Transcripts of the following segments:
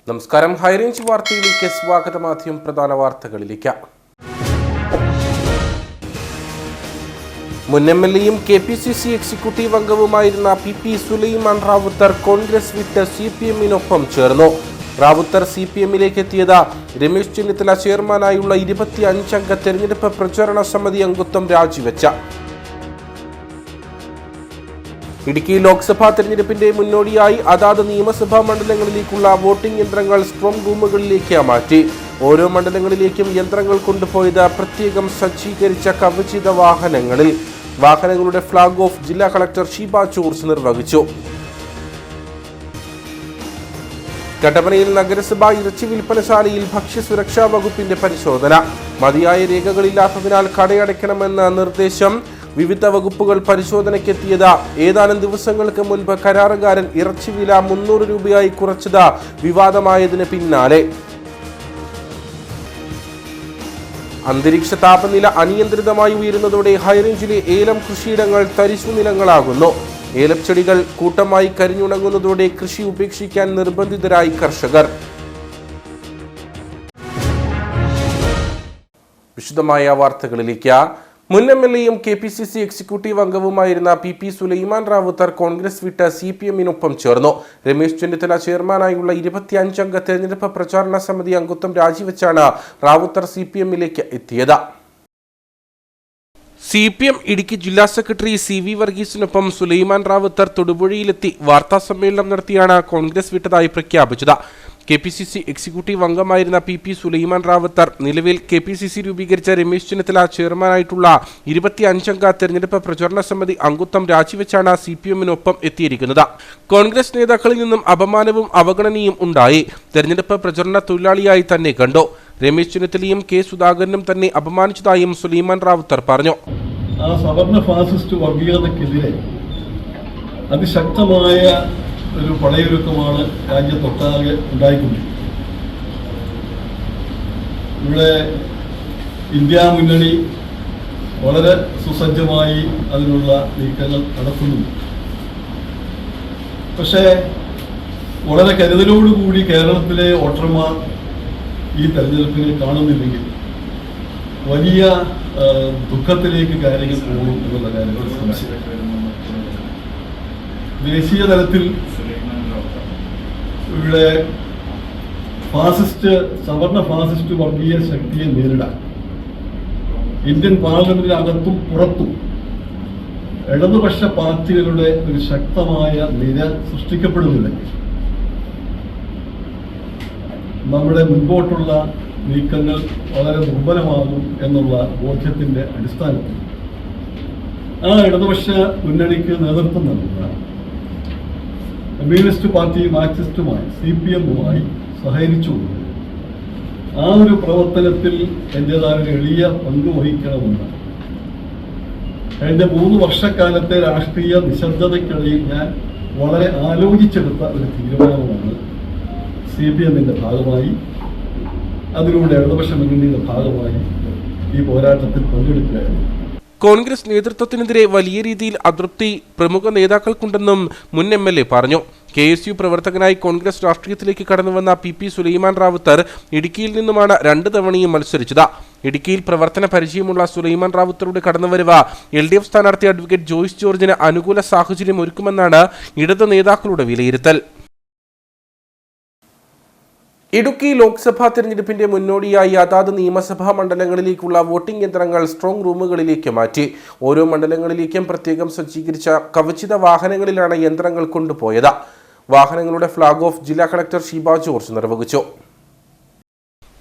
നമസ്കാരം. ഹൈറേഞ്ച് വാർത്തയിലേക്ക് സ്വാഗതം. ആദ്യം പ്രധാന വാർത്തകളിലേക്ക്. മുൻ MLA-യും KPCC എക്സിക്യൂട്ടീവ് അംഗവുമായിരുന്ന PP സുലൈമാൻ റാവുത്തർ കോൺഗ്രസ് വിട്ട് CPM-നൊപ്പം ചേർന്നു. റാവുത്തർ CPM-ലേക്ക് എത്തിയത് രമേശ് ചെന്നിത്തല ചെയർമാനായുള്ള 25-അംഗ തെരഞ്ഞെടുപ്പ് പ്രചാരണ സമിതി അംഗത്വം രാജിവെച്ച. ഇടുക്കി ലോക്സഭാ തെരഞ്ഞെടുപ്പിന്റെ മുന്നോടിയായി അതാത് നിയമസഭാ മണ്ഡലങ്ങളിലേക്കുള്ള വോട്ടിംഗ് യന്ത്രങ്ങൾ സ്ട്രോങ് റൂമുകളിലേക്ക് മാറ്റി. ഓരോ മണ്ഡലങ്ങളിലേക്കും യന്ത്രങ്ങൾ കൊണ്ടുപോയത് പ്രത്യേകം സജ്ജീകരിച്ച കവചിത വാഹനങ്ങളിൽ. വാഹനങ്ങളുടെ ഫ്ളാഗ് ഓഫ് ജില്ലാ കളക്ടർ ഷീബ ജോർജ് നിർവഹിച്ചു. കട്ടപ്പനയിൽ നഗരസഭാ ഇറച്ചി വിൽപ്പനശാലയിൽ ഭക്ഷ്യസുരക്ഷാ വകുപ്പിന്റെ പരിശോധന. മതിയായ രേഖകളില്ലാത്തതിനാൽ കടയടയ്ക്കണമെന്ന നിർദ്ദേശം. വിവിധ വകുപ്പുകൾ പരിശോധനയ്ക്കെത്തിയത്. ഏതാനും ദിവസങ്ങൾക്ക് മുൻപ് കരാറുകാരൻ ഇറച്ചി വില 300 രൂപയായി കുറച്ചത് വിവാദമായതിന് പിന്നാലെ. അന്തരീക്ഷ താപനില അനിയന്ത്രിതമായി ഉയരുന്നതോടെ ഹൈറേഞ്ചിലെ ഏലം കൃഷിയിടങ്ങൾ തരിശു നിലങ്ങളാകുന്നു. ഏലച്ചെടികൾ കൂട്ടമായി കരിഞ്ഞുണങ്ങുന്നതോടെ കൃഷി ഉപേക്ഷിക്കാൻ നിർബന്ധിതരായി കർഷകർ. വിശദമായ വാർത്തകളിലേക്ക്. മുൻ MLA-യും KPCC എക്സിക്യൂട്ടീവ് അംഗവുമായിരുന്ന PP സുലൈമാൻ റാവുത്തർ കോൺഗ്രസ് വിട്ട് CPM-നൊപ്പം ചേർന്നു. രമേശ് ചെന്നിത്തല ചെയർമാനായുള്ള 25-അംഗ തെരഞ്ഞെടുപ്പ് പ്രചാരണ സമിതി അംഗത്വം രാജിവെച്ചാണ് റാവുത്തർ CPM-ലേക്ക് എത്തിയത്. CPM ഇടുക്കി ജില്ലാ സെക്രട്ടറി CV വർഗീസിനൊപ്പം സുലൈമാൻ റാവുത്തർ തൊടുപുഴയിലെത്തി വാർത്താസമ്മേളനം നടത്തിയാണ് കോൺഗ്രസ് വിട്ടതായി പ്രഖ്യാപിച്ചത്. KPCC എക്സിക്യൂട്ടീവ് അംഗമായിരുന്ന PP സുലൈമാൻ റാവുത്തർ നിലവിൽ KPCC രൂപീകരിച്ച രമേശ് ചെന്നിത്തല ചെയർമാനായിട്ടുള്ള 25-അംഗ തെരഞ്ഞെടുപ്പ് പ്രചാരണ സമിതി അംഗത്വം രാജിവെച്ചാണ് CPM-നൊപ്പം എത്തിയിരിക്കുന്നത്. കോൺഗ്രസ് നേതാക്കളിൽ നിന്നും അപമാനവും അവഗണനയും ഉണ്ടായി. തെരഞ്ഞെടുപ്പ് പ്രചരണ തൊഴിലാളിയായി തന്നെ കണ്ടു. രമേശ് ചെന്നിത്തലയും K സുധാകരനും തന്നെ അപമാനിച്ചതായും സുലൈമാൻ റാവുത്തർ പറഞ്ഞു. ആ സവർണ ഫാസിസ്റ്റ് വർഗീയതയ്ക്കെതിരെ അതിശക്തമായ ഒരു പടയൊരുക്കമാണ് രാജ്യത്തൊട്ടാകെ ഉണ്ടായിക്കൊണ്ടിരിക്കുന്നത്. ഇവിടെ ഇന്ത്യ മുന്നണി വളരെ സുസജ്ജമായി അതിനുള്ള നീക്കങ്ങൾ നടത്തുന്നുണ്ട്. പക്ഷേ വളരെ കരുതലോടുകൂടി കേരളത്തിലെ വോട്ടർമാർ ഈ തെരഞ്ഞെടുപ്പിനെ കാണുന്നില്ലെങ്കിൽ വലിയ ദുഃഖത്തിലേക്ക് കാര്യങ്ങൾ പോകും എന്നുള്ള കാര്യത്തിൽ സംശയം. ദേശീയ തലത്തിൽ ഇവിടെ സവർണ ഫാസിസ്റ്റ് വർഗീയ ശക്തിയെ നേരിടാൻ ഇന്ത്യൻ പാർലമെന്റിനകത്തും പുറത്തും ഇടതുപക്ഷ പാർട്ടികളുടെ ഒരു ശക്തമായ നിര സൃഷ്ടിക്കപ്പെടുന്നില്ലെങ്കിൽ നമ്മുടെ മുൻപോട്ടുള്ള നീക്കങ്ങൾ വളരെ ദുർബലമാകും എന്നുള്ള ബോധ്യത്തിന്റെ അടിസ്ഥാനത്തിൽ ആ ഇടതുപക്ഷ മുന്നണിക്ക് നേതൃത്വം നൽകുന്ന കമ്മ്യൂണിസ്റ്റ് പാർട്ടി മാർക്സിസ്റ്റുമായി CPM-മായി സഹകരിച്ചുകൊണ്ട് ആ ഒരു പ്രവർത്തനത്തിൽ എൻ്റെതായ ഒരു എളിയ പങ്ക് വഹിക്കണമെന്ന് കഴിഞ്ഞ 3 വർഷക്കാലത്തെ രാഷ്ട്രീയ നിശബ്ദതയ്ക്കിടയിൽ ഞാൻ വളരെ ആലോചിച്ചെടുത്ത ഒരു തീരുമാനമാണ് CPM-ന്റെ ഭാഗമായി അതിലൂടെ ഇടതുപക്ഷ മുന്നണിയുടെ ഭാഗമായി ഈ പോരാട്ടത്തിൽ പങ്കെടുക്കുകയായിരുന്നു. കോൺഗ്രസ് നേതൃത്വത്തിനെതിരെ വലിയ രീതിയിൽ അതൃപ്തി പ്രമുഖ നേതാക്കൾക്കുണ്ടെന്നും മുൻ MLA പറഞ്ഞു. KSU പ്രവർത്തകനായി കോൺഗ്രസ് രാഷ്ട്രീയത്തിലേക്ക് കടന്നുവന്ന PP സുലൈമാൻ റാവുത്തർ ഇടുക്കിയിൽ നിന്നുമാണ് 2 തവണയും മത്സരിച്ചത്. ഇടുക്കിയിൽ പ്രവർത്തന പരിചയമുള്ള സുലൈമാൻ റാവുത്തറുടെ കടന്നുവരവ് LDF സ്ഥാനാർത്ഥി അഡ്വക്കേറ്റ് ജോയ്സ് ജോർജിന് അനുകൂല സാഹചര്യം ഒരുക്കുമെന്നാണ് ഇടത് നേതാക്കളുടെ വിലയിരുത്തൽ. ഇടുക്കി ലോക്സഭാ തെരഞ്ഞെടുപ്പിന്റെ മുന്നോടിയായി അതാത് നിയമസഭാ മണ്ഡലങ്ങളിലേക്കുള്ള വോട്ടിംഗ് യന്ത്രങ്ങൾ സ്ട്രോങ് റൂമുകളിലേക്ക് മാറ്റി. ഓരോ മണ്ഡലങ്ങളിലേക്കും പ്രത്യേകം സജ്ജീകരിച്ച കവചിത വാഹനങ്ങളിലാണ് യന്ത്രങ്ങൾ കൊണ്ടുപോയത്. വാഹനങ്ങളുടെ ഫ്ളാഗ് ഓഫ് ജില്ലാ കളക്ടർ ഷീബ ജോർജ് നിർവഹിച്ചു.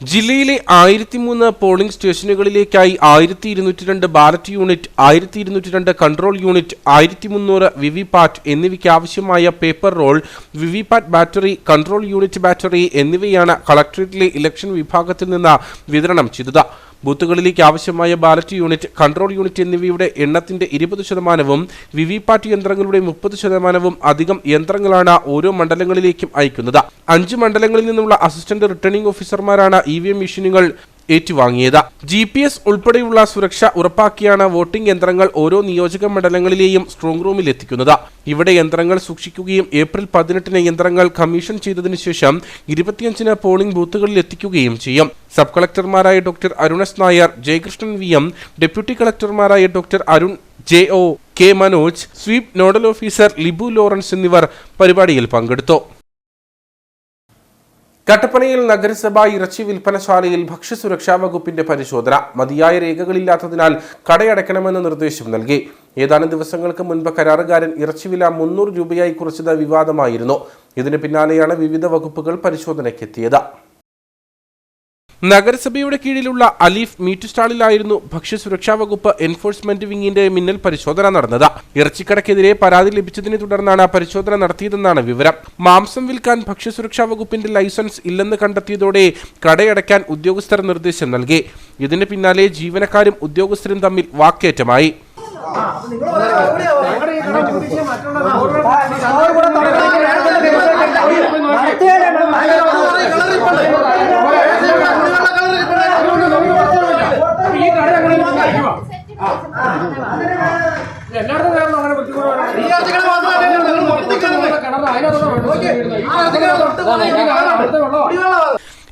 ജില്ലയിലെ 1003 പോളിംഗ് സ്റ്റേഷനുകളിലേക്കായി 1202 ballot unit, 1202 control unit, 1300 VVPAT എന്നിവയ്ക്ക് ആവശ്യമായ paper roll, VVPAT battery, control unit battery എന്നിവയാണ് കളക്ടറേറ്റിലെ ഇലക്ഷൻ വിഭാഗത്തിൽ നിന്ന് വിതരണം ചെയ്തത്. ബൂത്തുകളിലേക്ക് ആവശ്യമായ ബാലറ്റ് യൂണിറ്റ്, കൺട്രോൾ യൂണിറ്റ് എന്നിവയുടെ എണ്ണത്തിന്റെ 20%വും വിവിപാറ്റ് യന്ത്രങ്ങളുടെ 30%വും അധികം യന്ത്രങ്ങളാണ് ഓരോ മണ്ഡലങ്ങളിലേക്കും അയക്കുന്നത്. 5 മണ്ഡലങ്ങളിൽ നിന്നുള്ള അസിസ്റ്റന്റ് റിട്ടേണിംഗ് ഓഫീസർമാരാണ് EVM മെഷീനുകൾ ഏറ്റുവാങ്ങിയത്. GPS ഉൾപ്പെടെയുള്ള സുരക്ഷ ഉറപ്പാക്കിയാണ് വോട്ടിംഗ് യന്ത്രങ്ങൾ ഓരോ നിയോജക മണ്ഡലങ്ങളിലെയും സ്ട്രോങ് റൂമിൽ എത്തിക്കുന്നത്. ഇവിടെ യന്ത്രങ്ങൾ സൂക്ഷിക്കുകയും ഏപ്രിൽ 18-ന് യന്ത്രങ്ങൾ കമ്മീഷൻ ചെയ്തതിനു ശേഷം 25-ന് പോളിംഗ് ബൂത്തുകളിൽ എത്തിക്കുകയും ചെയ്യും. സബ് കളക്ടർമാരായ ഡോക്ടർ അരുണസ് നായർ, ജയകൃഷ്ണൻ VM, ഡെപ്യൂട്ടി കളക്ടർമാരായ doctor Arun JO, K Manoj, sweep nodal officer Libu Lawrence എന്നിവർ പരിപാടിയിൽ പങ്കെടുത്തു. കട്ടപ്പനയിൽ നഗരസഭ ഇറച്ചി വിൽപ്പനശാലയിൽ ഭക്ഷ്യസുരക്ഷാ വകുപ്പിന്റെ പരിശോധന. മതിയായ രേഖകളില്ലാത്തതിനാൽ കടയടയ്ക്കണമെന്ന് നിർദ്ദേശം നൽകി. ഏതാനും ദിവസങ്ങൾക്ക് മുൻപ് കരാറുകാരൻ ഇറച്ചിവില 300 രൂപയായി കുറച്ചത് വിവാദമായിരുന്നു. ഇതിന് പിന്നാലെയാണ് വിവിധ വകുപ്പുകൾ പരിശോധനയ്ക്കെത്തിയത്. നഗരസഭയുടെ കീഴിലുള്ള അലീഫ് മീറ്റ് സ്റ്റാളിലായിരുന്നു ഭക്ഷ്യസുരക്ഷാ വകുപ്പ് എൻഫോഴ്സ്മെന്റ് വിങ്ങിന്റെ മിന്നൽ പരിശോധന നടന്നത്. ഇറച്ചിക്കടക്കെതിരെ പരാതി ലഭിച്ചതിനെ തുടർന്നാണ് പരിശോധന നടത്തിയതെന്നാണ് വിവരം. മാംസം വിൽക്കാൻ ഭക്ഷ്യസുരക്ഷാ വകുപ്പിന്റെ ലൈസൻസ് ഇല്ലെന്ന് കണ്ടെത്തിയതോടെ കടയടയ്ക്കാൻ ഉദ്യോഗസ്ഥർ നിർദ്ദേശം നൽകി. ഇതിന് പിന്നാലെ ജീവനക്കാരും ഉദ്യോഗസ്ഥരും തമ്മിൽ വാക്കേറ്റമായി.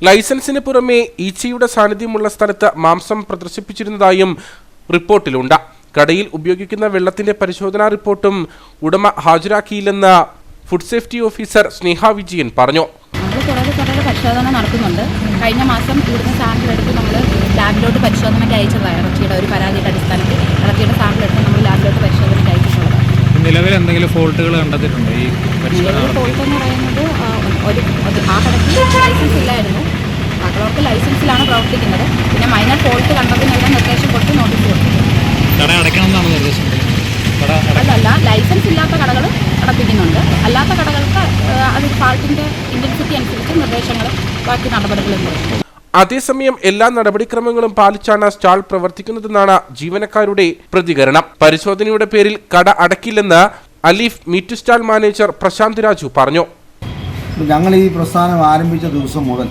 ലൈസൻസിന് പുറമെ ഈച്ചയുടെ സാന്നിധ്യമുള്ള സ്ഥലത്ത് മാംസം പ്രദർശിപ്പിച്ചിരുന്നതായും റിപ്പോർട്ടിലുണ്ട്. കടയിൽ ഉപയോഗിക്കുന്ന വെള്ളത്തിന്റെ പരിശോധനാ റിപ്പോർട്ടും ഉടമ ഹാജരാക്കിയില്ലെന്ന് ഫുഡ് സേഫ്റ്റി ഓഫീസർ സ്നേഹ വിജയൻ പറഞ്ഞു. പരിശോധന നടത്തുന്നുണ്ട്. കഴിഞ്ഞ മാസം ഇവിടുന്ന് സാമ്പിൾ എടുത്ത് നമ്മൾ ലാബിലോട്ട് പരിശോധനയ്ക്ക് അയച്ചതാണ്. ഇറച്ചിയുടെ ഒരു പരാതിയുടെ അടിസ്ഥാനത്തിൽ ഇറച്ചിയുടെ സാമ്പിൾ എടുത്ത് നമ്മൾ ലാബിലോട്ട് പരിശോധനയ്ക്ക് അയച്ചിട്ടുള്ളത്. നിലവിൽ എന്തെങ്കിലും ഫോൾട്ടുകൾ കണ്ടെത്തിയിട്ടുണ്ടോ? ഈ ഫോൾട്ട് എന്ന് പറയുന്നത് ആ കടയ്ക്ക് ലൈസൻസ് ഇല്ലായിരുന്നു. ബാക്കിയുള്ളവർക്ക് ലൈസൻസിലാണ് പ്രവർത്തിക്കുന്നത്. പിന്നെ മൈനർ ഫോൾട്ട് കണ്ടതിനെല്ലാം നിർദ്ദേശം കൊടുത്ത് നോട്ടീസ് കൊടുത്തു. കട അടയ്ക്കണമെന്നാണ് നിർദ്ദേശം? അതല്ല, ലൈസൻസ് ഇല്ലാത്ത കടകൾ അടപ്പിക്കുന്നുണ്ട്. അല്ലാത്ത കടകൾക്ക് അത് ഫാൾട്ടിന്റെ ഇന്റൻസിറ്റി അനുസരിച്ച് നിർദ്ദേശങ്ങൾ ബാക്കി നടപടികളുണ്ട്. അതേസമയം എല്ലാ നടപടിക്രമങ്ങളും പാലിച്ചാണ് സ്റ്റാൾ പ്രവർത്തിക്കുന്നതെന്നാണ് ജീവനക്കാരുടെ പ്രതികരണം. പരിശോധനയുടെ പേരിൽ കട അടക്കില്ലെന്ന് Alif meat stall manager Prashanth Raju പറഞ്ഞു. ഞങ്ങൾ ഈ പ്രസ്ഥാനം ആരംഭിച്ച ദിവസം മുതൽ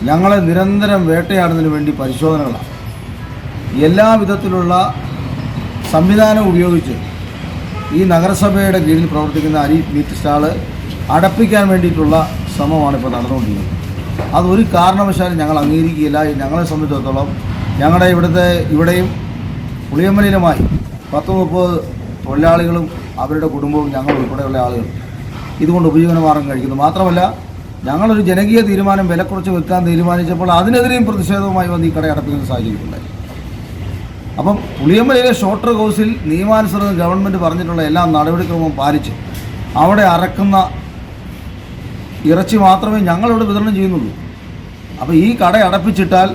ഞങ്ങളെ നിരന്തരം വേട്ടയാടുന്നതിന് വേണ്ടി പരിശോധനകളാണ്. എല്ലാ വിധത്തിലുള്ള സംവിധാനം ഉപയോഗിച്ച് ഈ നഗരസഭയുടെ കീഴിൽ പ്രവർത്തിക്കുന്ന അലീഫ് മീറ്റ് സ്റ്റാള് അടപ്പിക്കാൻ വേണ്ടിയിട്ടുള്ള ശ്രമമാണ് ഇപ്പോൾ നടന്നുകൊണ്ടിരിക്കുന്നത്. അതൊരു കാരണവശാലും ഞങ്ങൾ അംഗീകരിക്കുകയില്ല. ഞങ്ങളെ സംബന്ധിച്ചിടത്തോളം ഞങ്ങളുടെ ഇവിടെയും പുളിയമ്പലയിലുമായി 10-30 തൊഴിലാളികളും അവരുടെ കുടുംബവും ഞങ്ങൾ ഉൾപ്പെടെയുള്ള ആളുകൾ ഇതുകൊണ്ട് ഉപജീവനമാർഗം കഴിക്കുന്നു. മാത്രമല്ല, ഞങ്ങളൊരു ജനകീയ തീരുമാനം വില കുറച്ച് വെക്കാൻ തീരുമാനിച്ചപ്പോൾ അതിനെതിരെയും പ്രതിഷേധവുമായി വന്ന് ഈ കട അടപ്പിക്കുന്ന സാഹചര്യമുണ്ടായി. അപ്പം പുളിയമ്പലയിലെ ഷോർട്ടർ കോഴ്സിൽ നിയമാനുസൃതം ഗവൺമെൻറ് പറഞ്ഞിട്ടുള്ള എല്ലാ നടപടിക്രമവും പാലിച്ച് അവിടെ അറക്കുന്ന ഇറച്ചി മാത്രമേ ഞങ്ങളിവിടെ വിതരണം ചെയ്യുന്നുള്ളൂ. അപ്പോൾ ഈ കട അടപ്പിച്ചിട്ടാൽ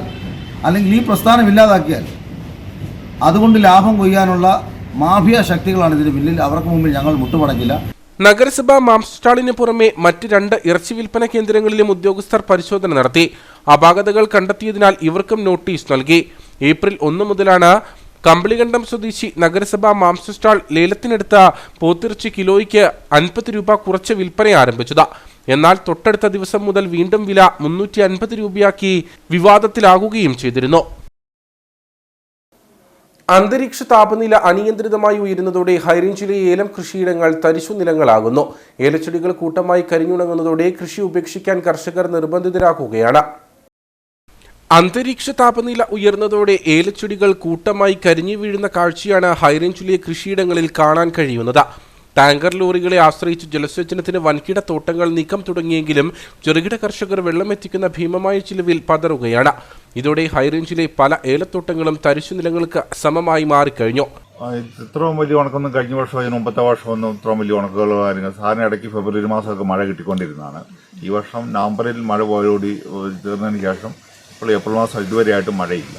അല്ലെങ്കിൽ ഈ പ്രസ്ഥാനം ഇല്ലാതാക്കിയാൽ അതുകൊണ്ട് ലാഭം കൊയ്യാനുള്ള മാഫിയ ശക്തികളാണ് ഇതിന് പിന്നിൽ. അവർക്ക് മുമ്പിൽ ഞങ്ങൾ മുട്ടുമടക്കില്ല. നഗരസഭ മാംസ സ്റ്റാളിന് പുറമെ മറ്റ് 2 ഇറച്ചി വിൽപ്പന കേന്ദ്രങ്ങളിലും ഉദ്യോഗസ്ഥർ പരിശോധന നടത്തി. അപാകതകൾ കണ്ടെത്തിയതിനാൽ ഇവർക്കും നോട്ടീസ് നൽകി. ഏപ്രിൽ 1 മുതലാണ് കമ്പിളികണ്ടം സ്വദേശി നഗരസഭ മാംസ സ്റ്റാൾ ലേലത്തിനെടുത്ത പോത്തിറച്ചി കിലോയ്ക്ക് 50 രൂപ കുറച്ച് വിൽപ്പന ആരംഭിച്ചത്. എന്നാൽ തൊട്ടടുത്ത ദിവസം മുതൽ വീണ്ടും വില 350 രൂപയാക്കി വിവാദത്തിലാകുകയും ചെയ്തിരുന്നു. അന്തരീക്ഷ താപനില അനിയന്ത്രിതമായി ഉയരുന്നതോടെ ഹൈറേഞ്ചിലെ ഏലം കൃഷിയിടങ്ങൾ തരിശു നിലങ്ങളാകുന്നു. ഏലച്ചെടികൾ കൂട്ടമായി കരിഞ്ഞുണങ്ങുന്നതോടെ കൃഷി ഉപേക്ഷിക്കാൻ കർഷകർ നിർബന്ധിതരാക്കുകയാണ്. അന്തരീക്ഷ താപനില ഉയർന്നതോടെ ഏലച്ചെടികൾ കൂട്ടമായി കരിഞ്ഞു വീഴുന്ന കാഴ്ചയാണ് ഹൈറേഞ്ചിലെ കൃഷിയിടങ്ങളിൽ കാണാൻ കഴിയുന്നത്. ടാങ്കർ ലോറികളെ ആശ്രയിച്ച് ജലസേചനത്തിന് വൻകിട തോട്ടങ്ങൾ നീക്കം തുടങ്ങിയെങ്കിലും ചെറുകിട കർഷകർ വെള്ളമെത്തിക്കുന്ന ഭീമമായ ചിലവിൽ പതറുകയാണ്. ഇതോടെ ഹൈറേഞ്ചിലെ പല ഏലത്തോട്ടങ്ങളും തരിശു നിലങ്ങൾക്ക് സമമായി മാറിക്കഴിഞ്ഞു. ഇത്രയും വലിയ ഉണക്കൊന്നും കഴിഞ്ഞ വർഷം അതിന് മുമ്പത്തെ വർഷമൊന്നും ഇത്രയും വലിയ ഉണക്കുകൾ സാധാരണ ഇടയ്ക്ക് ഫെബ്രുവരി മാസമൊക്കെ മഴ കിട്ടിക്കൊണ്ടിരുന്നതാണ്. ഈ വർഷം നവംബറിൽ മഴ പോയോടി തീർന്നതിന് ശേഷം ഇപ്പോൾ ഏപ്രിൽ മാസം ഇതുവരെയായിട്ടും മഴയില്ല.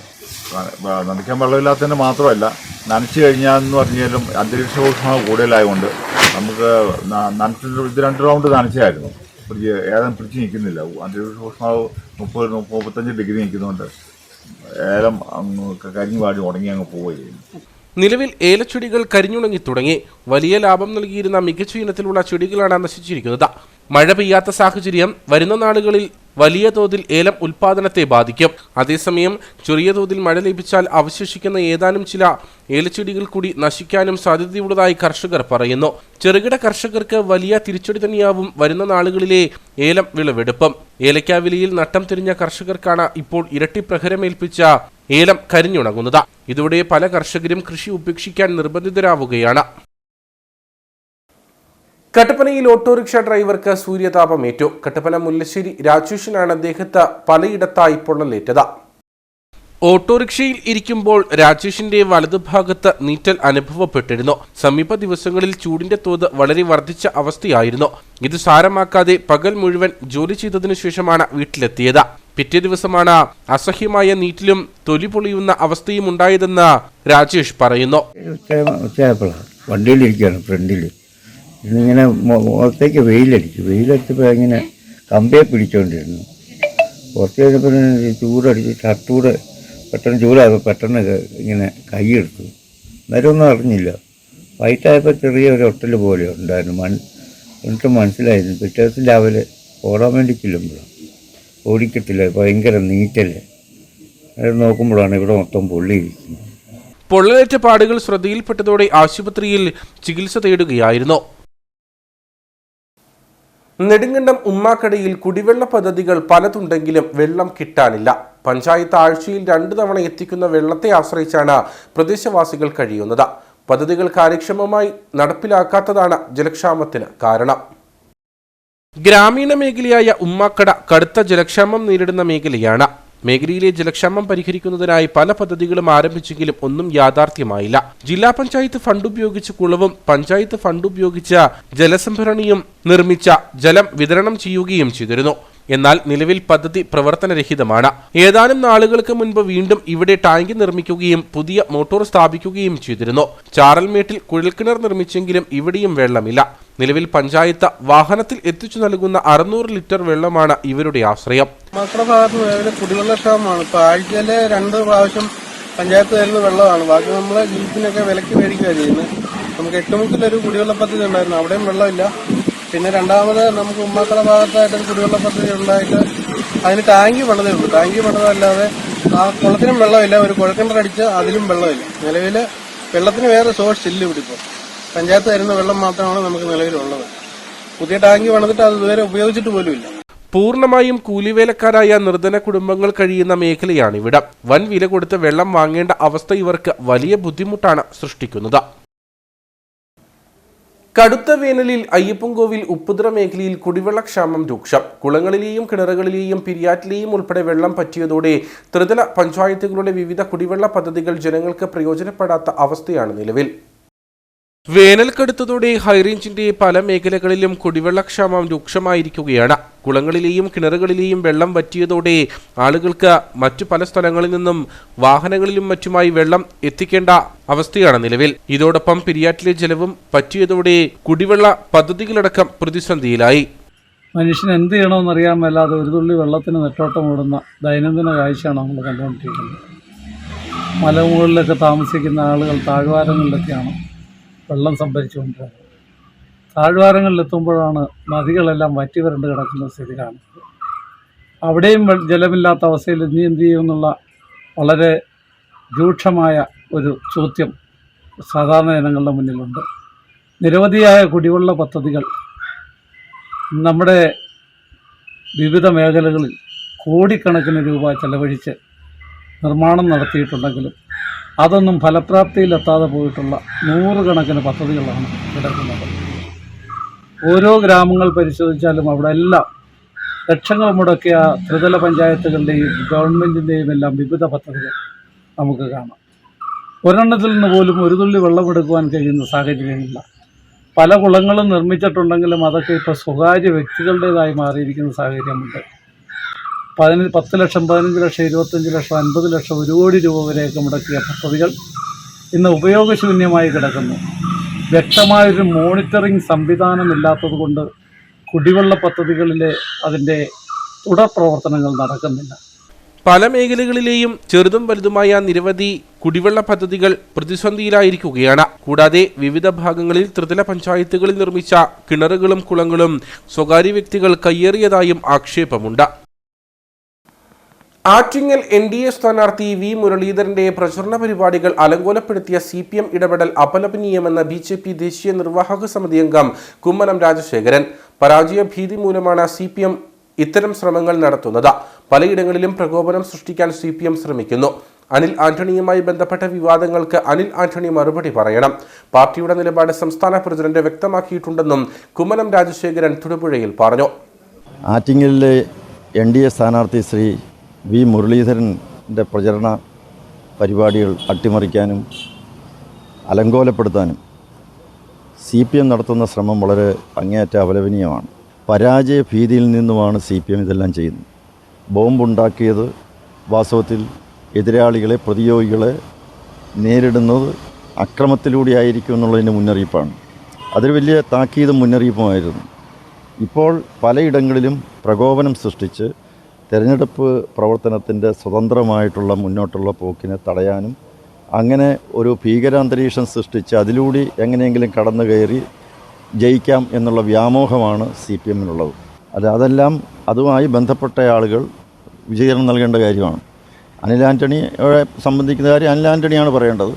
നനയ്ക്കാൻ വെള്ളമില്ലാത്തതിന് മാത്രമല്ല, നനച്ചു കഴിഞ്ഞാലെന്ന് പറഞ്ഞാലും അന്തരീക്ഷ ഊഷ്മാവ് കൂടുതലായതുകൊണ്ട് നമുക്ക് ഇത് 2 റൗണ്ട് നനച്ചായിരുന്നു. ഏലം പിടിച്ച് നിൽക്കുന്നില്ല. അന്തരീക്ഷ ഊഷ്മാവ് 30-35 ഡിഗ്രി നിൽക്കുന്നതുകൊണ്ട് ഏലം കരിഞ്ഞു വാടി ഉണങ്ങി അങ്ങ് പോവുകയും. നിലവിൽ ഏലച്ചെടികൾ കരിഞ്ഞുണങ്ങി തുടങ്ങി. വലിയ ലാഭം നൽകിയിരുന്ന മികച്ച ഇനത്തിലുള്ള ചെടികളാണ് നശിച്ചിരിക്കുന്നത്. മഴ പെയ്യാത്ത സാഹചര്യം വരുന്ന നാളുകളിൽ വലിയ തോതിൽ ഏലം ഉൽപാദനത്തെ ബാധിക്കും. അതേസമയം ചെറിയ തോതിൽ മഴ ലഭിച്ചാൽ അവശേഷിക്കുന്ന ഏതാനും ചില ഏലച്ചെടികൾ കൂടി നശിക്കാനും സാധ്യതയുള്ളതായി കർഷകർ പറയുന്നു. ചെറുകിട കർഷകർക്ക് വലിയ തിരിച്ചടി തന്നെയാവും വരുന്ന നാളുകളിലെ ഏലം വിളവെടുപ്പും. ഏലക്കാ വിലയിൽ നട്ടം തിരിഞ്ഞ കർഷകർക്കാണ് ഇപ്പോൾ ഇരട്ടി പ്രഹരമേൽപ്പിച്ച ഏലം കരിഞ്ഞുണങ്ങുന്നത്. ഇതോടെ പല കർഷകരും കൃഷി ഉപേക്ഷിക്കാൻ നിർബന്ധിതരാവുകയാണ്. കട്ടപ്പനയിൽ ഓട്ടോറിക്ഷ ഡ്രൈവർക്ക് സൂര്യതാപമേറ്റു. കട്ടപ്പന മുല്ലശ്ശേരി രാജേഷിനാണ് ദേഹത്ത് പലയിടത്തായി പൊള്ളലേറ്റത്. ഓട്ടോറിക്ഷയിൽ ഇരിക്കുമ്പോൾ രാജേഷിന്റെ വലതുഭാഗത്ത് നീറ്റൽ അനുഭവപ്പെട്ടിരുന്നു. സമീപ ദിവസങ്ങളിൽ ചൂടിന്റെ തോത് വളരെ വർദ്ധിച്ച അവസ്ഥയായിരുന്നു. ഇത് സാരമാക്കാതെ പകൽ മുഴുവൻ ജോലി ചെയ്തതിനു ശേഷമാണ് വീട്ടിലെത്തിയത്. പിറ്റേ ദിവസമാണ് അസഹ്യമായ നീറ്റിലും തൊലി പൊളിയുന്ന അവസ്ഥയും ഉണ്ടായതെന്ന് രാജേഷ് പറയുന്നു. വണ്ടിയിലിരിക്കുകയാണ് ഫ്രണ്ടിൽ ഇന്നിങ്ങനെ മുഖത്തേക്ക് വെയിലടിച്ചപ്പോൾ ഇങ്ങനെ കമ്പിയെ പിടിച്ചുകൊണ്ടിരുന്നു. കുറച്ച് കഴിഞ്ഞപ്പോൾ ചൂടടിച്ച് ഷർട്ടൂടെ പെട്ടെന്ന് ചൂടായപ്പോൾ പെട്ടെന്ന് ഇങ്ങനെ കൈയെടുത്തു. നേരമൊന്നും അറിഞ്ഞില്ല. വൈകിട്ടായപ്പോൾ ചെറിയൊരു ഒട്ടൽ പോലെ ഉണ്ടായിരുന്നു. എന്നിട്ട് മനസ്സിലായിരുന്നു. പിറ്റേ ദിവസം രാവിലെ ഓടാൻ വേണ്ടി ചെല്ലുമ്പോഴാണ് ഓടിക്കത്തില്ല, ഭയങ്കര നീറ്റല്ലേ. അത് നോക്കുമ്പോഴാണ് ഇവിടെ മൊത്തം പൊള്ളിയിരിക്കുന്നത്. പൊള്ളലേറ്റ പാടുകൾ ശ്രദ്ധയിൽപ്പെട്ടതോടെ ആശുപത്രിയിൽ ചികിത്സ തേടുകയായിരുന്നു. നെടുങ്കണ്ടം ഉമ്മാക്കടയിൽ കുടിവെള്ള പദ്ധതികൾ പലതുണ്ടെങ്കിലും വെള്ളം കിട്ടാനില്ല. പഞ്ചായത്ത് ആഴ്ചയിൽ 2 തവണ എത്തിക്കുന്ന വെള്ളത്തെ ആശ്രയിച്ചാണ് പ്രദേശവാസികൾ കഴിയുന്നത്. പദ്ധതികൾ കാര്യക്ഷമമായി നടപ്പിലാക്കാത്തതാണ് ജലക്ഷാമത്തിന് കാരണം. ഗ്രാമീണ മേഖലയായ ഉമ്മാക്കട കടുത്ത ജലക്ഷാമം നേരിടുന്ന മേഖലയാണ്. മേഖലയിലെ ജലക്ഷാമം പരിഹരിക്കുന്നതിനായി പല പദ്ധതികളും ആരംഭിച്ചെങ്കിലും ഒന്നും യാഥാർത്ഥ്യമായില്ല. ജില്ലാ പഞ്ചായത്ത് ഫണ്ട് ഉപയോഗിച്ച് കുളവും പഞ്ചായത്ത് ഫണ്ട് ഉപയോഗിച്ച് ജലസംഭരണിയും നിർമ്മിച്ച ജലം വിതരണം ചെയ്യുകയും ചെയ്തിരുന്നു. എന്നാൽ നിലവിൽ പദ്ധതി പ്രവർത്തനരഹിതമാണ്. ഏതാനും നാളുകൾക്ക് മുൻപ് വീണ്ടും ഇവിടെ ടാങ്ക് നിർമ്മിക്കുകയും പുതിയ മോട്ടോർ സ്ഥാപിക്കുകയും ചെയ്തിരുന്നു. ചാറൽമേട്ടിൽ കുഴൽക്കിണർ നിർമ്മിച്ചെങ്കിലും ഇവിടെയും വെള്ളമില്ല. നിലവിൽ പഞ്ചായത്ത് വാഹനത്തിൽ എത്തിച്ചു നൽകുന്ന 600 ലിറ്റർ വെള്ളമാണ് ഇവരുടെ ആശ്രയം. മക്കളുടെ ഭാഗത്ത് നിലവിലെ കുടിവെള്ള ക്ഷാമമാണ്. ഇപ്പൊ ആഴ്ചയിലെ 2 പ്രാവശ്യം പഞ്ചായത്ത് തരുന്ന വെള്ളമാണ്. ബാക്കി നമ്മളെ ജീപ്പിനൊക്കെ വിലക്ക് മേടിക്കുകയാണ് ചെയ്യുന്നത്. നമുക്ക് 8 മുക്കിലൊരു കുടിവെള്ള പദ്ധതി ഉണ്ടായിരുന്നു, അവിടെയും വെള്ളമില്ല. പിന്നെ രണ്ടാമത് നമുക്ക് ഉമ്മാക്കട ഭാഗത്തായിട്ടൊരു കുടിവെള്ള പദ്ധതി ഉണ്ടായിട്ട് അതിന് ടാങ്കി പണിതേ ഉള്ളൂ. ടാങ്കി പണിതല്ലാതെ ആ കുളത്തിനും വെള്ളമില്ല. ഒരു കുഴൽക്കിണർ അടിച്ച് അതിലും വെള്ളമില്ല. നിലവിൽ വെള്ളത്തിന് വേറെ സോഴ്സ് ഇല്ല ഇവിടെ. ഇപ്പോൾ പഞ്ചായത്ത് തരുന്ന വെള്ളം മാത്രമാണ് നമുക്ക് നിലവിലുള്ളത്. പുതിയ ടാങ്കി പണിതിട്ട് അത് ഇതുവരെ ഉപയോഗിച്ചിട്ട് പോലുമില്ല. പൂർണ്ണമായും കൂലിവേലക്കാരായ നിർധന കുടുംബങ്ങൾ കഴിയുന്ന മേഖലയാണിവിടം. വൻ വില കൊടുത്ത് വെള്ളം വാങ്ങേണ്ട അവസ്ഥ ഇവർക്ക് വലിയ ബുദ്ധിമുട്ടാണ് സൃഷ്ടിക്കുന്നത്. കടുത്ത വേനലിൽ അയ്യപ്പൻകോവിൽ ഉപ്പുതറ മേഖലയിൽ കുടിവെള്ളക്ഷാമം രൂക്ഷം. കുളങ്ങളിലെയും കിണറുകളിലെയും പിരിയാറ്റിലെയും ഉൾപ്പെടെ വെള്ളം പറ്റിയതോടെ ത്രിതല പഞ്ചായത്തുകളുടെ വിവിധ കുടിവെള്ള പദ്ധതികൾ ജനങ്ങൾക്ക് പ്രയോജനപ്പെടാത്ത അവസ്ഥയാണ് നിലവിൽ. വേനൽ കടുത്തതോടെ ഹൈറേഞ്ചിന്റെ പല മേഖലകളിലും കുടിവെള്ളക്ഷാമം രൂക്ഷമായിരിക്കുകയാണ്. കുളങ്ങളിലെയും കിണറുകളിലെയും വെള്ളം വറ്റിയതോടെ ആളുകൾക്ക് മറ്റു പല സ്ഥലങ്ങളിൽ നിന്നും വാഹനങ്ങളിലും മറ്റുമായി വെള്ളം എത്തിക്കേണ്ട അവസ്ഥയാണ് നിലവിൽ. ഇതോടൊപ്പം പെരിയാറ്റിലെ ജലവും പറ്റിയതോടെ കുടിവെള്ള പദ്ധതികളടക്കം പ്രതിസന്ധിയിലായി. മനുഷ്യൻ എന്ത് ചെയ്യണമെന്നറിയാൻ മേലാതെ ഒരു തുള്ളി വെള്ളത്തിന് നെട്ടോട്ടം ഓടുന്ന ദൈനംദിന കാഴ്ചയാണ് നമ്മൾ കണ്ടുകൊണ്ടിരിക്കുന്നത്. മലമുകളിലൊക്കെ താമസിക്കുന്ന ആളുകൾ താഴ്വാരങ്ങളിലൊക്കെയാണ് വെള്ളം സംഭരിച്ചുകൊണ്ടിരുന്നത്. താഴ്വാരങ്ങളിലെത്തുമ്പോഴാണ് നദികളെല്ലാം വറ്റി വരണ്ട് കിടക്കുന്ന സ്ഥിതി കാണുന്നത്. അവിടെയും ജലമില്ലാത്ത അവസ്ഥയിൽ ഇനി എന്ത് ചെയ്യുമെന്നുള്ള വളരെ രൂക്ഷമായ ഒരു ചോദ്യം സാധാരണ ജനങ്ങളുടെ മുന്നിലുണ്ട്. നിരവധിയായ കുടിവെള്ള പദ്ധതികൾ നമ്മുടെ വിവിധ മേഖലകളിൽ കോടിക്കണക്കിന് രൂപ ചെലവഴിച്ച് നിർമ്മാണം നടത്തിയിട്ടുണ്ടെങ്കിലും അതൊന്നും ഫലപ്രാപ്തിയിലെത്താതെ പോയിട്ടുള്ള 100 കണക്കിന് പദ്ധതികളാണ് കിടക്കുന്നത്. ഓരോ ഗ്രാമങ്ങൾ പരിശോധിച്ചാലും അവിടെ എല്ലാം ലക്ഷങ്ങൾ മുടക്കിയ ത്രിതല പഞ്ചായത്തുകളുടെയും ഗവൺമെൻറ്റിൻ്റെയും എല്ലാം വിവിധ പദ്ധതികൾ നമുക്ക് കാണാം. ഒരെണ്ണത്തിൽ നിന്ന് പോലും ഒരു തുള്ളി വെള്ളമെടുക്കുവാൻ കഴിയുന്ന സാഹചര്യമില്ല. പല കുളങ്ങളും നിർമ്മിച്ചിട്ടുണ്ടെങ്കിലും അതൊക്കെ ഇപ്പോൾ സ്വകാര്യ വ്യക്തികളുടേതായി മാറിയിരിക്കുന്ന സാഹചര്യമുണ്ട്. 10 ലക്ഷം, 15 ലക്ഷം, 25 ലക്ഷം, 50 ലക്ഷം, 1 കോടി രൂപ വരെയൊക്കെ മുടക്കിയ പദ്ധതികൾ ഇന്ന് ഉപയോഗശൂന്യമായി കിടക്കുന്നു. വ്യക്തമായൊരു മോണിറ്ററിംഗ് സംവിധാനമില്ലാത്തത് കൊണ്ട് കുടിവെള്ള പദ്ധതികളിലെ അതിൻ്റെ തുടർ പ്രവർത്തനങ്ങൾ നടക്കുന്നില്ല. പല മേഖലകളിലെയും ചെറുതും വലുതുമായ നിരവധി കുടിവെള്ള പദ്ധതികൾ പ്രതിസന്ധിയിലായിരിക്കുകയാണ്. കൂടാതെ വിവിധ ഭാഗങ്ങളിൽ ത്രിതല പഞ്ചായത്തുകളിൽ നിർമ്മിച്ച കിണറുകളും കുളങ്ങളും സ്വകാര്യ വ്യക്തികൾ കയ്യേറിയതായും ആക്ഷേപമുണ്ട്. ആറ്റിങ്ങൽ NDA സ്ഥാനാർത്ഥി വി മുരളീധരന്റെ പ്രചരണ പരിപാടികൾ അലങ്കോലപ്പെടുത്തിയ CPM ഇടപെടൽ അപലപനീയമെന്ന BJP ദേശീയ നിർവാഹക സമിതി അംഗം കുമ്മനം രാജശേഖരൻ. പരാജയ ഭീതി മൂലമാണ് CPM ഇത്തരം ശ്രമങ്ങൾ നടത്തുന്നത്. പലയിടങ്ങളിലും പ്രകോപനം സൃഷ്ടിക്കാൻ CPM ശ്രമിക്കുന്നു. അനിൽ ആന്റണിയുമായി ബന്ധപ്പെട്ട വിവാദങ്ങൾക്ക് അനിൽ ആന്റണി മറുപടി പറയണം. പാർട്ടിയുടെ നിലപാട് സംസ്ഥാന പ്രസിഡന്റ് വ്യക്തമാക്കിയിട്ടുണ്ടെന്നും കുമ്മനം രാജശേഖരൻ തൊടുപുഴയിൽ പറഞ്ഞു. ആറ്റിങ്ങലിലെ NDA സ്ഥാനാർത്ഥി ശ്രീ വി മുരളീധരൻ്റെ പ്രചരണ പരിപാടികൾ അട്ടിമറിക്കാനും അലങ്കോലപ്പെടുത്താനും CPM നടത്തുന്ന ശ്രമം വളരെ അങ്ങേയറ്റ അപലപനീയമാണ്. പരാജയ ഭീതിയിൽ നിന്നുമാണ് CPM ഇതെല്ലാം ചെയ്യുന്നത്. ബോംബുണ്ടാക്കിയത് വാസ്തവത്തിൽ എതിരാളികളെ, പ്രതിയോഗികളെ നേരിടുന്നത് അക്രമത്തിലൂടെ ആയിരിക്കും എന്നുള്ളതിൻ്റെ മുന്നറിയിപ്പാണ്. അതൊരു വലിയ താക്കീതും മുന്നറിയിപ്പുമായിരുന്നു. ഇപ്പോൾ പലയിടങ്ങളിലും പ്രകോപനം സൃഷ്ടിച്ച് തെരഞ്ഞെടുപ്പ് പ്രവർത്തനത്തിൻ്റെ സ്വതന്ത്രമായിട്ടുള്ള മുന്നോട്ടുള്ള പോക്കിനെ തടയാനും അങ്ങനെ ഒരു ഭീകരാന്തരീക്ഷം സൃഷ്ടിച്ച് അതിലൂടെ എങ്ങനെയെങ്കിലും കടന്നു കയറി ജയിക്കാം എന്നുള്ള വ്യാമോഹമാണ് CPMനുള്ളത്. അതെല്ലാം അതുമായി ബന്ധപ്പെട്ട ആളുകൾ വിശദീകരണം നൽകേണ്ട കാര്യമാണ്. അനിൽ ആന്റണിയെ സംബന്ധിക്കുന്ന കാര്യം അനിൽ ആന്റണിയാണ് പറയേണ്ടത്.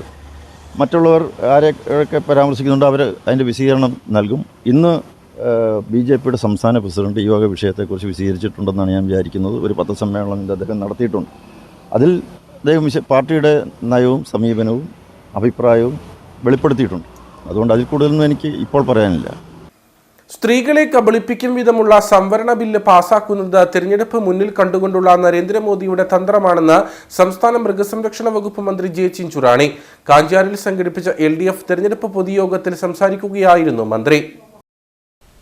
മറ്റുള്ളവർ ആരെയൊക്കെ പരാമർശിക്കുന്നുണ്ട് അവർ അതിൻ്റെ വിശദീകരണം നൽകും. ഇന്ന് BJPയുടെ സംസ്ഥാന പ്രസിഡന്റ് ഈ വക വിഷയത്തെക്കുറിച്ച് വിശദീകരിച്ചിട്ടുണ്ടെന്നാണ് ഞാൻ വിചാരിക്കുന്നത്. ഒരു പത്രസമ്മേളനം അദ്ദേഹം നടത്തിയിട്ടുണ്ട്. അതിൽ അദ്ദേഹം പാർട്ടിയുടെ നയവും സമീപനവും അഭിപ്രായവും വെളിപ്പെടുത്തിയിട്ടുണ്ട്. അതുകൊണ്ട് അതിൽ കൂടുതലൊന്നും എനിക്ക് ഇപ്പോൾ പറയാനില്ല. സ്ത്രീകളെ കബളിപ്പിക്കും വിധമുള്ള സംവരണ ബില്ല് പാസാക്കുന്നത് തിരഞ്ഞെടുപ്പ് മുന്നിൽ കണ്ടുകൊണ്ടുള്ള നരേന്ദ്രമോദിയുടെ തന്ത്രമാണെന്ന് സംസ്ഥാന മൃഗസംരക്ഷണ വകുപ്പ് മന്ത്രി ജെ ചിഞ്ചുറാണി. കാഞ്ചാറിൽ സംഘടിപ്പിച്ച LDF തെരഞ്ഞെടുപ്പ് പൊതുയോഗത്തിൽ സംസാരിക്കുകയായിരുന്നു മന്ത്രി.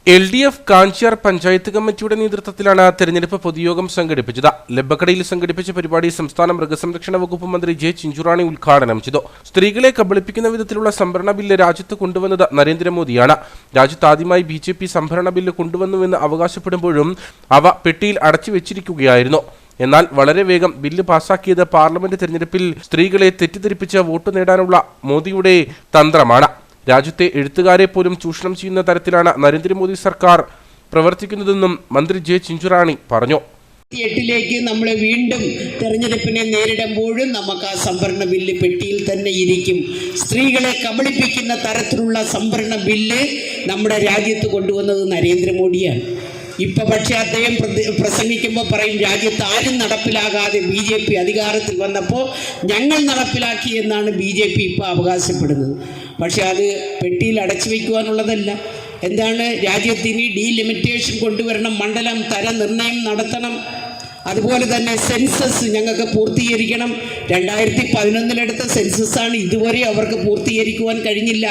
LDF കാഞ്ചിയാർ പഞ്ചായത്ത് കമ്മിറ്റിയുടെ നേതൃത്വത്തിലാണ് തെരഞ്ഞെടുപ്പ് പൊതുയോഗം സംഘടിപ്പിച്ചത്. ലബ്ബക്കടയിൽ സംഘടിപ്പിച്ച പരിപാടി സംസ്ഥാന മൃഗസംരക്ഷണ വകുപ്പ് മന്ത്രി ജെ ചിഞ്ചുറാണി ഉദ്ഘാടനം ചെയ്തു. സ്ത്രീകളെ കബളിപ്പിക്കുന്ന വിധത്തിലുള്ള സംവരണ ബില്ല് രാജ്യത്ത് കൊണ്ടുവന്നത് നരേന്ദ്രമോദിയാണ്. രാജ്യത്ത് ആദ്യമായി BJP സംവരണ ബില്ല് കൊണ്ടുവന്നുവെന്ന് അവകാശപ്പെടുമ്പോഴും അവ പെട്ടിയിൽ അടച്ചു വെച്ചിരിക്കുകയായിരുന്നു. എന്നാൽ വളരെ വേഗം ബില്ല് പാസാക്കിയത് പാർലമെന്റ് തെരഞ്ഞെടുപ്പിൽ സ്ത്രീകളെ തെറ്റിദ്ധരിപ്പിച്ച് വോട്ട് നേടാനുള്ള മോദിയുടെ തന്ത്രമാണ്. രാജ്യത്തെ എഴുത്തുകാരെ പോലും ചൂഷണം ചെയ്യുന്ന തരത്തിലാണ് നരേന്ദ്രമോദി സർക്കാർ പ്രവർത്തിക്കുന്നതെന്നും മന്ത്രി ജെ ചിഞ്ചുറാണി പറഞ്ഞു. 8 നമ്മൾ വീണ്ടും തെരഞ്ഞെടുപ്പിനെ നേരിടുമ്പോഴും നമുക്ക് ആ സംവരണ ബില്ല് പെട്ടിയിൽ തന്നെ ഇരിക്കും. സ്ത്രീകളെ കബളിപ്പിക്കുന്ന തരത്തിലുള്ള സംവരണ ബില്ല് നമ്മുടെ രാജ്യത്ത് കൊണ്ടുവന്നത് നരേന്ദ്രമോദിയാണ്. ഇപ്പം പക്ഷേ അദ്ദേഹം പ്രസംഗിക്കുമ്പോൾ പറയും രാജ്യത്ത് ആരും നടപ്പിലാകാതെ BJP അധികാരത്തിൽ വന്നപ്പോൾ ഞങ്ങൾ നടപ്പിലാക്കി എന്നാണ് BJP ഇപ്പോൾ അവകാശപ്പെടുന്നത്. പക്ഷേ അത് പെട്ടിയിൽ അടച്ചു വയ്ക്കുവാനുള്ളതല്ല. എന്താണ് രാജ്യത്തിന് ഡീലിമിറ്റേഷൻ കൊണ്ടുവരണം, മണ്ഡലം തര നിർണയം നടത്തണം. അതുപോലെ തന്നെ സെൻസസ് ഞങ്ങൾക്ക് പൂർത്തീകരിക്കണം. 2011 സെൻസസ്സാണ് ഇതുവരെ അവർക്ക് പൂർത്തീകരിക്കുവാൻ കഴിഞ്ഞില്ല,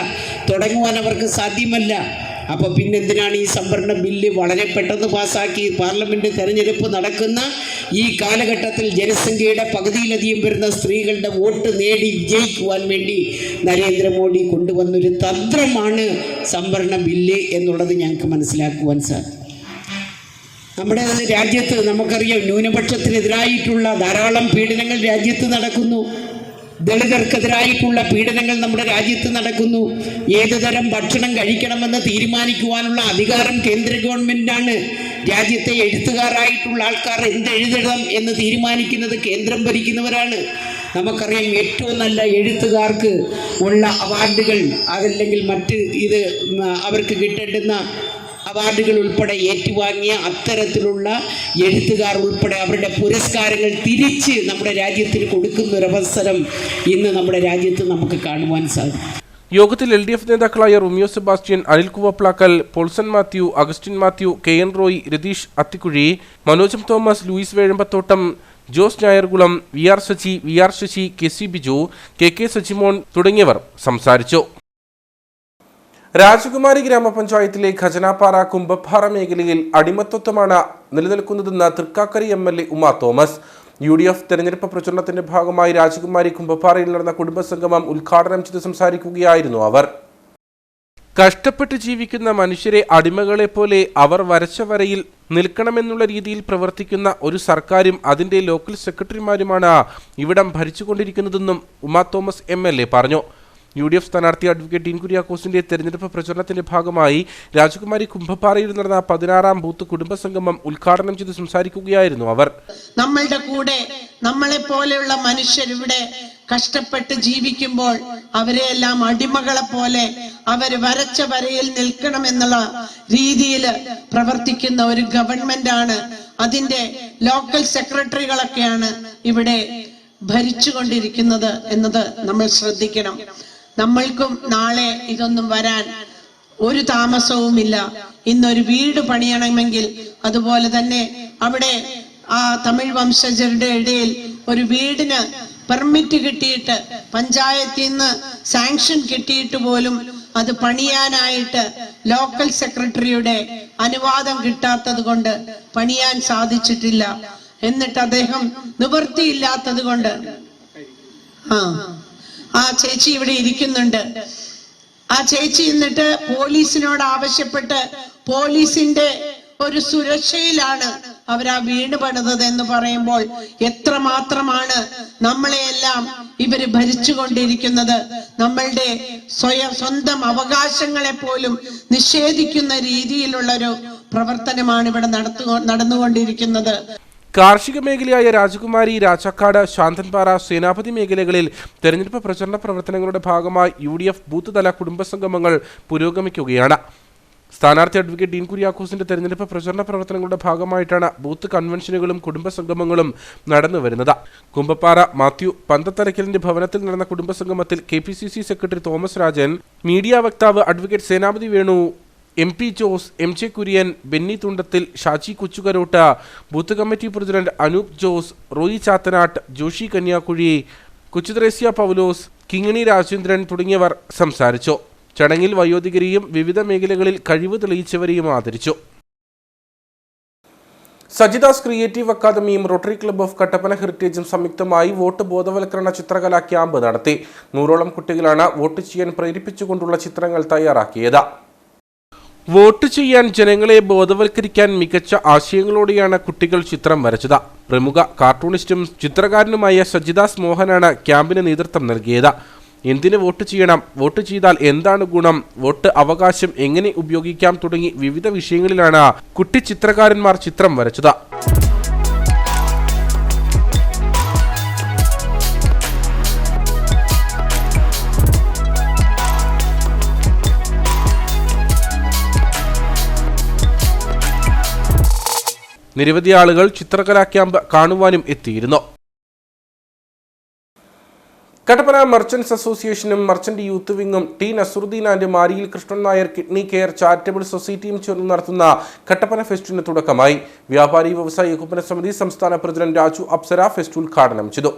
തുടങ്ങുവാൻ അവർക്ക് സാധ്യമല്ല. അപ്പോൾ പിന്നെന്തിനാണ് ഈ സംവരണ ബില്ല് വളരെ പെട്ടെന്ന് പാസ്സാക്കി പാർലമെൻറ്റ് തെരഞ്ഞെടുപ്പ് നടക്കുന്ന ഈ കാലഘട്ടത്തിൽ ജനസംഖ്യയുടെ പകുതിയിലധികം വരുന്ന സ്ത്രീകളുടെ വോട്ട് നേടി വിജയിക്കുവാൻ വേണ്ടി നരേന്ദ്രമോദി കൊണ്ടുവന്നൊരു തന്ത്രമാണ് സംവരണ ബില്ല് എന്നുള്ളത് ഞങ്ങൾക്ക് മനസ്സിലാക്കുവാൻ സാധിക്കും. നമ്മുടെ രാജ്യത്ത് നമുക്കറിയാം ന്യൂനപക്ഷത്തിനെതിരായിട്ടുള്ള ധാരാളം പീഡനങ്ങൾ രാജ്യത്ത് നടക്കുന്നു. ദളിതർക്കെതിരായിട്ടുള്ള പീഡനങ്ങൾ നമ്മുടെ രാജ്യത്ത് നടക്കുന്നു. ഏതുതരം ഭക്ഷണം കഴിക്കണമെന്ന് തീരുമാനിക്കുവാനുള്ള അധികാരം കേന്ദ്ര ഗവൺമെൻറ്റാണ്. രാജ്യത്തെ എഴുത്തുകാരായിട്ടുള്ള ആൾക്കാർ എന്തെഴുതണം എന്ന് തീരുമാനിക്കുന്നത് കേന്ദ്രം ഭരിക്കുന്നവരാണ്. നമുക്കറിയാം ഏറ്റവും നല്ല എഴുത്തുകാർക്ക് ഉള്ള അവാർഡുകൾ അതല്ലെങ്കിൽ മറ്റ് അവർക്ക് കിട്ടേണ്ടുന്ന അവാർഡുകൾ ഉൾപ്പെടെ ഏറ്റുവാങ്ങിയ അത്തരത്തിലുള്ള എഴുത്തുകാർ ഉൾപ്പെടെ അവരുടെ പുരസ്കാരങ്ങൾ തിരിച്ച് നമ്മുടെ രാജ്യത്തിന് കൊടുക്കുന്നൊരവസരം ഇന്ന് നമ്മുടെ രാജ്യത്ത് നമുക്ക് കാണുവാൻ സാധിക്കും. യോഗത്തിൽ LDF നേതാക്കളായ Romeo Sebastian, Anil Kuvaplakkal, Paulson Mathew, Augustine Mathew, KN Roy, Ratheesh Athikuzhi, Manojam Thomas, Louis Vezhambathottam, Jose Njayarkulam, VR Saji, VR Sasi, KC Biju, KK Sajimon തുടങ്ങിയവർ സംസാരിച്ചു. രാജകുമാരി ഗ്രാമപഞ്ചായത്തിലെ ഖജനാപ്പാറ കുമ്പപ്പാറ മേഖലയിൽ അടിമത്വമാണ് നിലനിൽക്കുന്നതെന്ന് തൃക്കാക്കര MLA ഉമ തോമസ്. UDF തെരഞ്ഞെടുപ്പ് പ്രചരണത്തിന്റെ ഭാഗമായി രാജകുമാരി കുമ്പപ്പാറയിൽ നടന്ന കുടുംബസംഗമം ഉദ്ഘാടനം ചെയ്ത് സംസാരിക്കുകയായിരുന്നു അവർ. കഷ്ടപ്പെട്ട് ജീവിക്കുന്ന മനുഷ്യരെ അടിമകളെ പോലെ അവർ വരച്ച വരയിൽ നിൽക്കണമെന്നുള്ള രീതിയിൽ പ്രവർത്തിക്കുന്ന ഒരു സർക്കാരും അതിന്റെ ലോക്കൽ സെക്രട്ടറിമാരുമാണ് ഇവിടം ഭരിച്ചുകൊണ്ടിരിക്കുന്നതെന്നും ഉമാ തോമസ് MLA പറഞ്ഞു. UDF സ്ഥാനാർത്ഥി അഡ്വക്കേറ്റ് ഡീൻ കുര്യാക്കോസിന്റെ തെരഞ്ഞെടുപ്പ് പ്രചരണത്തിന്റെ ഭാഗമായി രാജകുമാരി കുംഭപ്പാറയിൽ നടന്ന 16ാം ബൂത്ത് കുടുംബസംഗമം ഉദ്ഘാടനം ചെയ്ത് സംസാരിക്കുകയായിരുന്നു അവർ. നമ്മളുടെ കൂടെ നമ്മളെ പോലെയുള്ള മനുഷ്യരിവിടെ കഷ്ടപ്പെട്ട് ജീവിക്കുമ്പോൾ അവരെയെല്ലാം അടിമകളെ പോലെ അവർ വരച്ച വരയിൽ നിൽക്കണമെന്നുള്ള രീതിയിൽ പ്രവർത്തിക്കുന്ന ഒരു ഗവൺമെന്റ് ആണ്. അതിന്റെ ലോക്കൽ സെക്രട്ടറികളൊക്കെയാണ് ഇവിടെ ഭരിച്ചുകൊണ്ടിരിക്കുന്നത് എന്നത് നമ്മൾ ശ്രദ്ധിക്കണം. നമ്മൾക്കും നാളെ ഇതൊന്നും വരാൻ ഒരു താമസവുമില്ല. ഇന്നൊരു വീട് പണിയണമെങ്കിൽ അതുപോലെ തന്നെ അവിടെ ആ തമിഴ് വംശജരുടെ ഇടയിൽ ഒരു വീടിന് പെർമിറ്റ് കിട്ടിയിട്ട് പഞ്ചായത്തിൽ നിന്ന് സാങ്ഷൻ കിട്ടിയിട്ട് പോലും അത് പണിയാനായിട്ട് ലോക്കൽ സെക്രട്ടറിയുടെ അനുവാദം കിട്ടാത്തത് കൊണ്ട് പണിയാൻ സാധിച്ചിട്ടില്ല. എന്നിട്ട് അദ്ദേഹം നിവൃത്തിയില്ലാത്തത് കൊണ്ട് ആ ചേച്ചി ഇവിടെ ഇരിക്കുന്നുണ്ട്. ആ ചേച്ചി എന്നിട്ട് പോലീസിനോട് ആവശ്യപ്പെട്ട് പോലീസിന്റെ ഒരു സുരക്ഷയിലാണ് അവർ ആ വീട് പണിതത് എന്ന് പറയുമ്പോൾ എത്രമാത്രമാണ് നമ്മളെയെല്ലാം ഇവര് ഭരിച്ചുകൊണ്ടിരിക്കുന്നത്. നമ്മളുടെ സ്വന്തം അവകാശങ്ങളെ പോലും നിഷേധിക്കുന്ന രീതിയിലുള്ളൊരു പ്രവർത്തനമാണ് ഇവിടെ നടന്നുകൊണ്ടിരിക്കുന്നത്. കാർഷിക മേഖലയായ രാജകുമാരി, രാജാക്കാട്, ശാന്തൻപാറ, സേനാപതി മേഖലകളിൽ തെരഞ്ഞെടുപ്പ് പ്രചരണ പ്രവർത്തനങ്ങളുടെ ഭാഗമായി UDF ബൂത്ത് തല കുടുംബസംഗമങ്ങൾ പുരോഗമിക്കുകയാണ്. സ്ഥാനാർത്ഥി അഡ്വക്കേറ്റ് ഡീൻ കുര്യാക്കോസിന്റെ തെരഞ്ഞെടുപ്പ് പ്രചരണ പ്രവർത്തനങ്ങളുടെ ഭാഗമായിട്ടാണ് ബൂത്ത് കൺവെൻഷനുകളും കുടുംബസംഗമങ്ങളും നടന്നുവരുന്നത്. കുമ്പപ്പാറ മാത്യു പന്തത്തരക്കലിന്റെ ഭവനത്തിൽ നടന്ന കുടുംബസംഗമത്തിൽ KPCC secretary Thomas Rajan, media വക്താവ് advocate Senapathi Venu, MP Jose, MJ Kurian, Benny Thundathil, Shaji Kochukarot, booth committee president Anoop Jose, Roy Chathanattu, Joshy Kanyakuzhi, Kochuthresia Paulose, Kingini Rajendran തുടങ്ങിയവർ സംസാരിച്ചു. ചടങ്ങിൽ വയോധികരെയും വിവിധ മേഖലകളിൽ കഴിവ് തെളിയിച്ചവരെയും ആദരിച്ചു. സജിദാസ് ക്രിയേറ്റീവ് അക്കാദമിയും റോട്ടറി ക്ലബ്ബ് ഓഫ് കട്ടപ്പന ഹെറിറ്റേജും സംയുക്തമായി വോട്ട് ബോധവൽക്കരണ ചിത്രകലാ ക്യാമ്പ് നടത്തി. 100ഓളം കുട്ടികളാണ് വോട്ട് ചെയ്യാൻ പ്രേരിപ്പിച്ചുകൊണ്ടുള്ള ചിത്രങ്ങൾ തയ്യാറാക്കിയത്. വോട്ട് ചെയ്യാൻ ജനങ്ങളെ ബോധവൽക്കരിക്കാൻ മികച്ച ആശയങ്ങളോടെയാണ് കുട്ടികൾ ചിത്രം വരച്ചത്. പ്രമുഖ കാർട്ടൂണിസ്റ്റും ചിത്രകാരനുമായ സജിദാസ് മോഹനാണ് ക്യാമ്പിന് നേതൃത്വം നൽകിയത്. എന്തിന് വോട്ട് ചെയ്യണം, വോട്ട് ചെയ്താൽ എന്താണ് ഗുണം, വോട്ട് അവകാശം എങ്ങനെ ഉപയോഗിക്കാം തുടങ്ങി വിവിധ വിഷയങ്ങളിലാണ് കുട്ടി ചിത്രകാരന്മാർ ചിത്രം വരച്ചത്. നിരവധി ആളുകൾ ചിത്രകലാ ക്യാമ്പ് കാണുവാനും എത്തിയിരുന്നു. കട്ടപ്പന മർച്ചന്റ്സ് അസോസിയേഷനും മർച്ചന്റ് യൂത്ത് വിങ്ങും T Nasaruddin and Mariyil Krishnan Nair kidney care charitable സൊസൈറ്റിയും ചേർന്ന് നടത്തുന്ന കട്ടപ്പന ഫെസ്റ്റിന് തുടക്കമായി. വ്യാപാരി വ്യവസായി ഏകോപന സമിതി സംസ്ഥാന പ്രസിഡന്റ് രാജു അപ്സര ഫെസ്റ്റ് ഉദ്ഘാടനം ചെയ്തു.